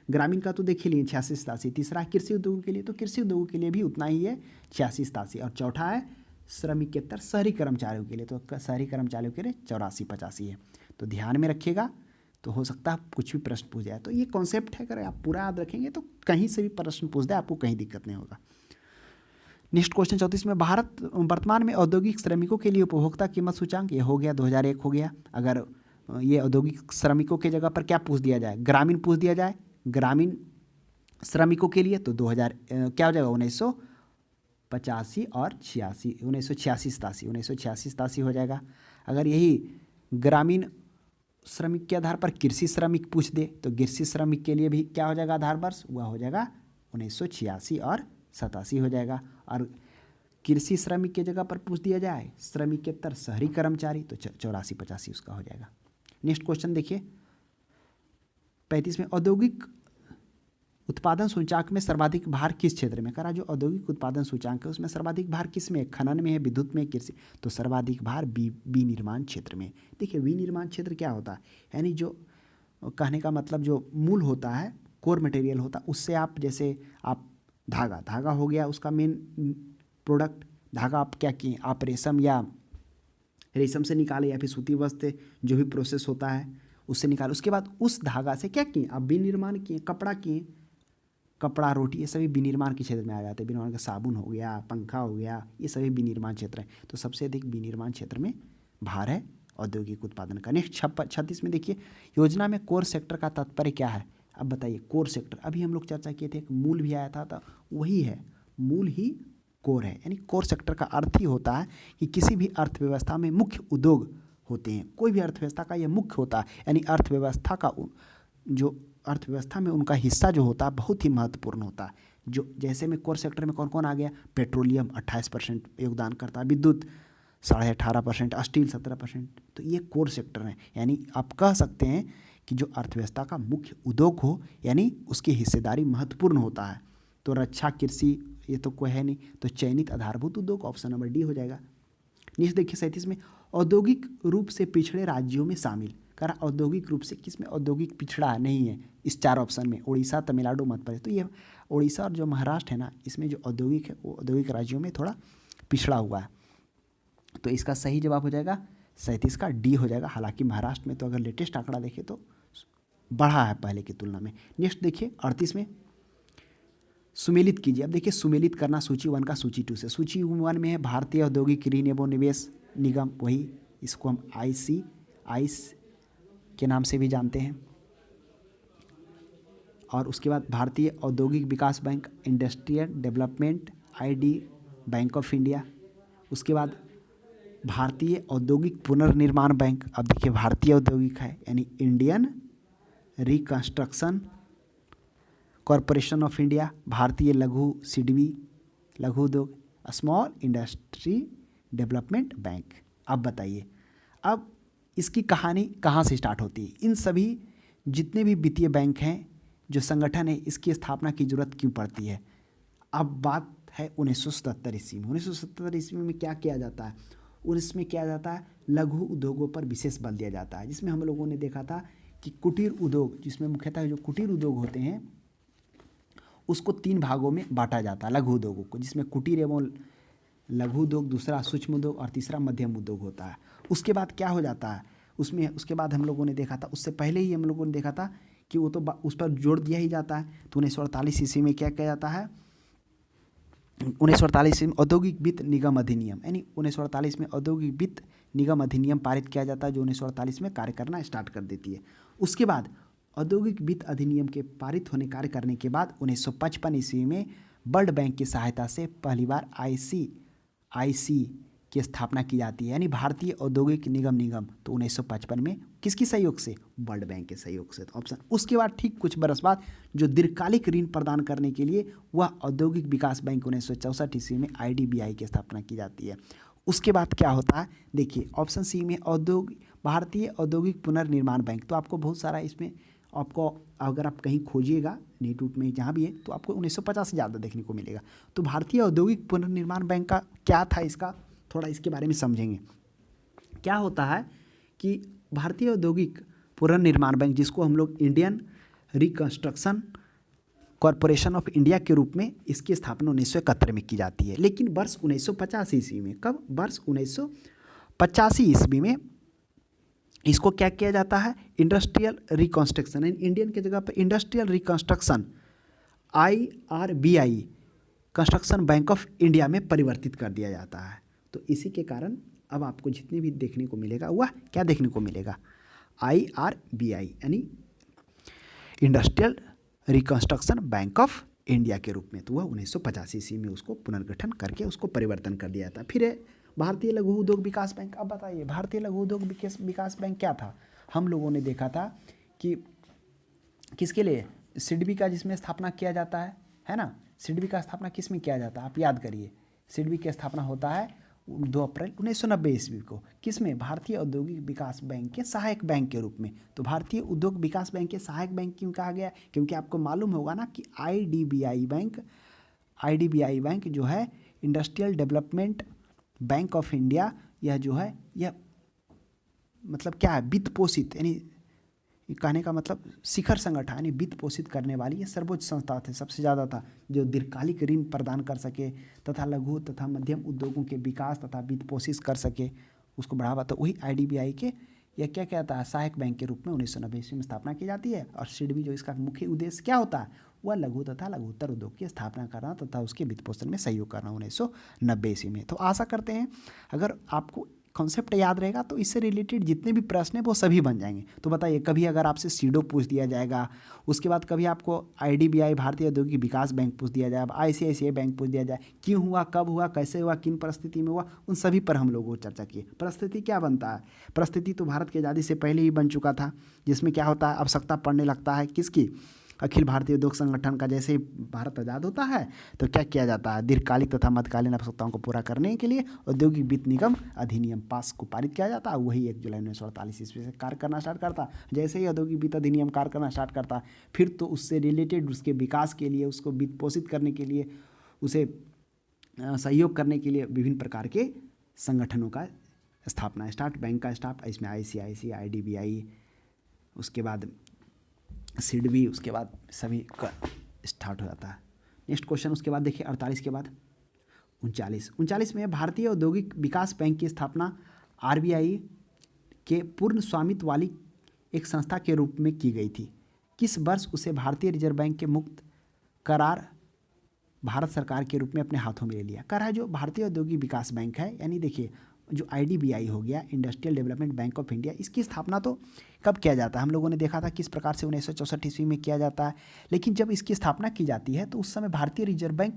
ग्रामीण का तो देख ही लिए 86-87। तीसरा है कृषि उद्योगों के लिए, तो कृषि उद्योगों के लिए भी उतना ही है 86-87। और चौथा है श्रमिकेतर शहरी कर्मचारियों के लिए, तो शहरी कर्मचारियों के लिए 84-85 है। तो ध्यान में रखिएगा, तो हो सकता है कुछ भी प्रश्न पूछ जाए। तो ये कॉन्सेप्ट है, अगर आप पूरा याद रखेंगे तो कहीं से भी प्रश्न पूछ दे आपको कहीं दिक्कत नहीं होगा। नेक्स्ट क्वेश्चन 34 में, भारत वर्तमान में औद्योगिक श्रमिकों के लिए उपभोक्ता कीमत सूचांक, ये हो गया 2001 हो गया। अगर ये औद्योगिक श्रमिकों के जगह पर क्या पूछ दिया जाए, ग्रामीण पूछ दिया जाए, ग्रामीण श्रमिकों के लिए, तो 2000 क्या हो जाएगा, 1985 और 86, 1986-87 हो जाएगा। अगर यही ग्रामीण श्रमिक के आधार पर कृषि श्रमिक पूछ दे तो कृषि श्रमिक के लिए भी क्या हो जाएगा आधार वर्ष, वह हो जाएगा 1986 और 87 हो जाएगा। और कृषि श्रमिक के जगह पर पूछ दिया जाए श्रमिकेतर शहरी कर्मचारी, तो 84-85 उसका हो जाएगा। नेक्स्ट क्वेश्चन देखिए 35 में, औद्योगिक उत्पादन सूचांक में सर्वाधिक भार किस क्षेत्र में? करा जो औद्योगिक उत्पादन सूचांक है उसमें सर्वाधिक भार किस में है? खनन में है, विद्युत में, कृषि। तो सर्वाधिक भार विनिर्माण क्षेत्र में। देखिए विनिर्माण क्षेत्र क्या होता है, यानी जो कहने का मतलब जो मूल होता है, कोर मटेरियल होता है, उससे आप जैसे आप धागा हो गया उसका मेन प्रोडक्ट। धागा आप क्या किए, आप रेशम से निकाले या फिर सूती वस्त्र जो भी प्रोसेस होता है उससे निकाले। उसके बाद उस धागा से क्या किए, आप विनिर्माण किए, कपड़ा किए। कपड़ा, रोटी, ये सभी विनिर्माण के क्षेत्र में आ जाते हैं। विनिर्माण का साबुन हो गया, पंखा हो गया, ये सभी विनिर्माण क्षेत्र है। तो सबसे अधिक विनिर्माण क्षेत्र में भार है औद्योगिक उत्पादन का। नेक्स्ट 36 में देखिए, योजना में कोर सेक्टर का तात्पर्य क्या है? अब बताइए कोर सेक्टर, अभी हम लोग चर्चा किए थे, एक मूल भी आया था, तो वही है, मूल ही कोर है। यानी कोर सेक्टर का अर्थ ही होता है कि किसी भी अर्थव्यवस्था में मुख्य उद्योग होते हैं। कोई भी अर्थव्यवस्था का यह मुख्य होता है, यानी अर्थव्यवस्था का जो अर्थव्यवस्था में उनका हिस्सा जो होता है बहुत ही महत्वपूर्ण होता है। जो जैसे में कोर सेक्टर में कौन कौन आ गया, पेट्रोलियम 28% योगदान करता है, विद्युत 18.5%, स्टील 17%। तो ये कोर सेक्टर है, यानी आप कह सकते हैं कि जो अर्थव्यवस्था का मुख्य उद्योग हो, यानी उसकी हिस्सेदारी महत्वपूर्ण होता है। तो रक्षा, कृषि, ये तो कोई है नहीं, तो चयनित आधारभूत उद्योग, ऑप्शन नंबर डी हो जाएगा। नेक्स्ट देखिए 37 में, औद्योगिक रूप से पिछड़े राज्यों में शामिल। करा औद्योगिक रूप से किसमें औद्योगिक पिछड़ा नहीं है इस 4 ऑप्शन में? उड़ीसा, तमिलनाडु, मध्य प्रदेश। तो ये उड़ीसा और जो महाराष्ट्र है ना, इसमें जो औद्योगिक है वो औद्योगिक राज्यों में थोड़ा पिछड़ा हुआ है। तो इसका सही जवाब हो जाएगा 37 का डी हो जाएगा। हालांकि महाराष्ट्र में तो अगर लेटेस्ट आंकड़ा देखें तो बढ़ा है पहले की तुलना में। नेक्स्ट देखिए 38 में, सुमेलित कीजिए। अब देखिए सुमेलित करना सूची 1 का सूची 2 से। सूची 1 में है भारतीय औद्योगिक ऋण एवं निवेश निगम, वही इसको हम आइस के नाम से भी जानते हैं। और उसके बाद भारतीय औद्योगिक विकास bank, industrial development, ID, bank of India. उसके बाद भारतीय औद्योगिक पुनर्निर्माण बैंक। अब देखिए भारतीय औद्योगिक है, यानी Indian reconstruction corporation of India. भारतीय लघु सिडबी, लघु उद्योग, स्मॉल इंडस्ट्री डेवलपमेंट बैंक। अब बताइए, अब इसकी कहानी कहाँ से स्टार्ट होती है? इन सभी जितने भी वित्तीय बैंक हैं, जो संगठन है, इसकी स्थापना की जरूरत क्यों पड़ती है? अब बात है 1977 ईस्वी में। 1977 ईस्वी में क्या किया जाता है? और इसमें क्या जाता है, लघु उद्योगों पर विशेष बल दिया जाता है, जिसमें हम लोगों ने देखा था कि कुटीर उद्योग, जिसमें मुख्यतः जो कुटीर उद्योग होते हैं उसको 3 भागों में बांटा जाता है लघु उद्योगों को, जिसमें कुटीर एवं लघु उद्योग, दूसरा सूक्ष्म उद्योग और तीसरा मध्यम उद्योग होता है। उसके बाद क्या हो जाता है उसमें, उसके बाद हम लोगों ने देखा था, उससे पहले ही हम लोगों ने देखा था कि वो तो उस पर जोर दिया ही जाता है। तो 1948 ईस्वी में क्या किया जाता है, 1948 में औद्योगिक वित्त निगम अधिनियम, यानी 1948 में औद्योगिक वित्त निगम अधिनियम पारित किया जाता है, जो 1948 में कार्य करना स्टार्ट कर देती है। उसके बाद औद्योगिक वित्त अधिनियम के पारित होने कार्य करने के बाद 1955 ईस्वी में वर्ल्ड बैंक की सहायता से पहली बार आईसी की स्थापना की जाती है, यानी भारतीय औद्योगिक निगम। तो 1955 में किसकी सहयोग से? वर्ल्ड बैंक के सहयोग से। तो ऑप्शन। उसके बाद ठीक कुछ बरस बाद जो दीर्घकालिक ऋण प्रदान करने के लिए वह औद्योगिक विकास बैंक 1964 ईस्वी में आईडीबीआई की स्थापना की जाती है। उसके बाद क्या होता है, देखिए ऑप्शन सी में भारतीय औद्योगिक पुनर्निर्माण बैंक। तो आपको बहुत सारा इसमें आपको, अगर आप कहीं खोजिएगा नीट उट में जहाँ भी है, तो आपको 1950 से ज़्यादा देखने को मिलेगा। तो भारतीय औद्योगिक पुनर्निर्माण बैंक का क्या था, इसका थोड़ा इसके बारे में समझेंगे। क्या होता है कि भारतीय औद्योगिक पुनर्निर्माण बैंक, जिसको हम लोग Indian reconstruction corporation of India के रूप में, इसकी स्थापना 1971 में की जाती है। लेकिन वर्ष 1985 ईस्वी में, कब? वर्ष 1985 ईस्वी में इसको क्या किया जाता है, इंडस्ट्रियल रिकंस्ट्रक्शन, इंडियन की जगह पर industrial reconstruction IRBI construction bank of India में परिवर्तित कर दिया जाता है। तो इसी के कारण अब आपको जितने भी देखने को मिलेगा वह क्या देखने को मिलेगा, IRBI यानी industrial reconstruction bank of India के रूप में। तो वह 1985 ईस्वी में उसको पुनर्गठन करके उसको परिवर्तन कर दिया जाता है। फिर भारतीय लघु उद्योग विकास बैंक। अब बताइए भारतीय लघु उद्योग विकास बैंक क्या था? हम लोगों ने देखा था कि किसके लिए, सिडबी का जिसमें स्थापना किया जाता है ना। सिडबी का स्थापना किस में किया जाता है, आप याद करिए। सिडबी की स्थापना होता है 2 अप्रैल 1990 ईस्वी को। किसमें? भारतीय औद्योगिक विकास बैंक के सहायक बैंक के रूप में। तो भारतीय उद्योग विकास बैंक के सहायक बैंक क्यों कहा गया? क्योंकि आपको मालूम होगा ना कि आईडीबीआई बैंक जो है industrial development bank of India, यह जो है यह मतलब क्या है? वित्त पोषित, यानी कहने का मतलब शिखर संगठन यानी वित्त पोषित करने वाली ये सर्वोच्च संस्था थे, सबसे ज़्यादा था, जो दीर्घकालिक ऋण प्रदान कर सके तथा लघु तथा मध्यम उद्योगों के विकास तथा वित्त पोषित कर सके, उसको बढ़ावा। तो वही आईडीबीआई के यह क्या कहता है? सहायक बैंक के रूप में 1990 ईस्वी में स्थापना की जाती है। और सिडबी जो इसका मुख्य उद्देश्य क्या होता है? वह लघु तथा लघुत्तर उद्योग की स्थापना करना तथा उसके वित्त पोषण में सहयोग करना 1990 ईस्वी में। तो आशा करते हैं अगर आपको कॉन्सेप्ट याद रहेगा तो इससे रिलेटेड जितने भी प्रश्न हैं वो सभी बन जाएंगे। तो बताइए, कभी अगर आपसे सीडो पूछ दिया जाएगा, उसके बाद कभी आपको आईडीबीआई भारतीय औद्योगिक विकास बैंक पूछ दिया जाए, आईसीआईसीआई बैंक पूछ दिया जाए, क्यों हुआ, कब हुआ, कैसे हुआ, किन परिस्थिति में हुआ, उन सभी पर हम लोगों को चर्चा की। परिस्थिति क्या बनता है? परिस्थिति तो भारत की आज़ादी से पहले ही बन चुका था, जिसमें क्या होता है? आवश्यकता पड़ने लगता है किसकी? अखिल भारतीय उद्योग संगठन का। जैसे ही भारत आज़ाद होता है तो क्या किया जाता है? दीर्घकालिक तथा मध्यकालीन आवश्यकताओं को पूरा करने के लिए औद्योगिक वित्त निगम अधिनियम पारित किया जाता है। वही 1 जुलाई 1948 ईस्वी से कार्य करना स्टार्ट करता। जैसे ही औद्योगिक वित्त अधिनियम कार्य करना स्टार्ट करता, फिर तो उससे रिलेटेड उसके विकास के लिए, उसको वित्त पोषित करने के लिए, उसे सहयोग करने के लिए विभिन्न प्रकार के संगठनों का स्थापना स्टार्ट, बैंक का स्टार्ट, इसमें आईसीआईसीआई, आईडीबीआई, उसके बाद सिडबी, उसके बाद सभी का स्टार्ट हो जाता है। नेक्स्ट क्वेश्चन उसके बाद देखिए 48 के बाद 39 में भारतीय औद्योगिक विकास बैंक की स्थापना आरबीआई के पूर्ण स्वामित्व वाली एक संस्था के रूप में की गई थी। किस वर्ष उसे भारतीय रिजर्व बैंक के मुक्त करार भारत सरकार के रूप में अपने हाथों में ले लिया? करार जो भारतीय औद्योगिक विकास बैंक है, यानी देखिए जो आईडीबीआई हो गया, industrial development bank of India, इसकी स्थापना तो कब किया जाता है? हम लोगों ने देखा था किस प्रकार से 1964 ईस्वी में किया जाता है। लेकिन जब इसकी स्थापना की जाती है तो उस समय भारतीय रिजर्व बैंक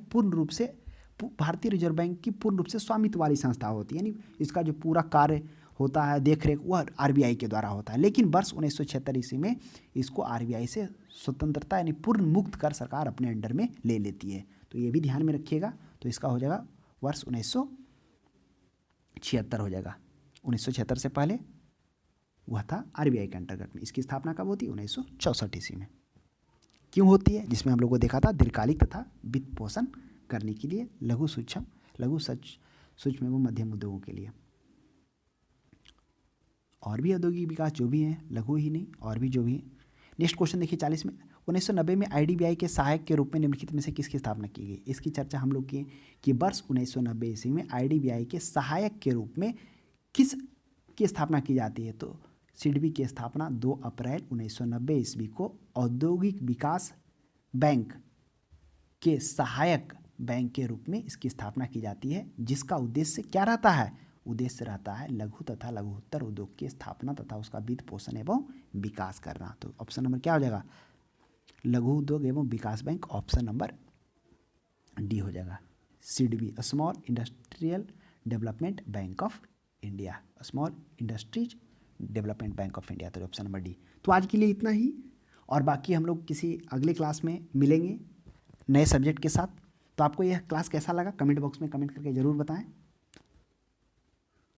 की पूर्ण रूप से स्वामित्व वाली संस्था होती है, यानी इसका जो पूरा कार्य होता है, देख रेख, वह आरबीआई के द्वारा होता है। लेकिन वर्ष 1976 ईस्वी में इसको आरबीआई से स्वतंत्रता यानी पूर्ण मुक्त कर सरकार अपने अंडर में ले लेती है। तो ये भी ध्यान में रखिएगा। तो इसका हो जाएगा वर्ष 1976 हो जाएगा। 1976 से पहले वह था आरबीआई के अंतर्गत में। इसकी स्थापना कब होती है? 1964 ईस्वी में। क्यों होती है? जिसमें हम लोगों को देखा था दीर्घकालिक तथा वित्त पोषण करने के लिए, लघु सूक्ष्म एवं मध्यम उद्योगों के लिए। और भी औद्योगिक विकास जो भी हैं, लघु ही नहीं, और भी जो भी हैं। नेक्स्ट क्वेश्चन देखिए 40 में, 1990 में आईडीबीआई के सहायक के रूप में निम्नलिखित में से किसकी स्थापना की गई? इसकी चर्चा हम लोग की कि वर्ष 1990 ईस्वी में आईडीबीआई के सहायक के रूप में किस की स्थापना की जाती है? तो सिडबी की स्थापना 2 अप्रैल 1990 ईस्वी को औद्योगिक विकास बैंक के सहायक बैंक के रूप में इसकी स्थापना की जाती है, जिसका उद्देश्य क्या रहता है? उद्देश्य रहता है लघु तथा लघुत्तर उद्योग की स्थापना तथा उसका वित्त पोषण एवं विकास करना। तो ऑप्शन नंबर क्या हो जाएगा? लघु उद्योग एवं विकास बैंक, ऑप्शन नंबर डी हो जाएगा। SIDBI, small industrial development bank of India, small industries development bank of India. तो ऑप्शन नंबर डी। तो आज के लिए इतना ही, और बाकी हम लोग किसी अगले क्लास में मिलेंगे नए सब्जेक्ट के साथ। तो आपको यह क्लास कैसा लगा कमेंट बॉक्स में कमेंट करके ज़रूर बताएं।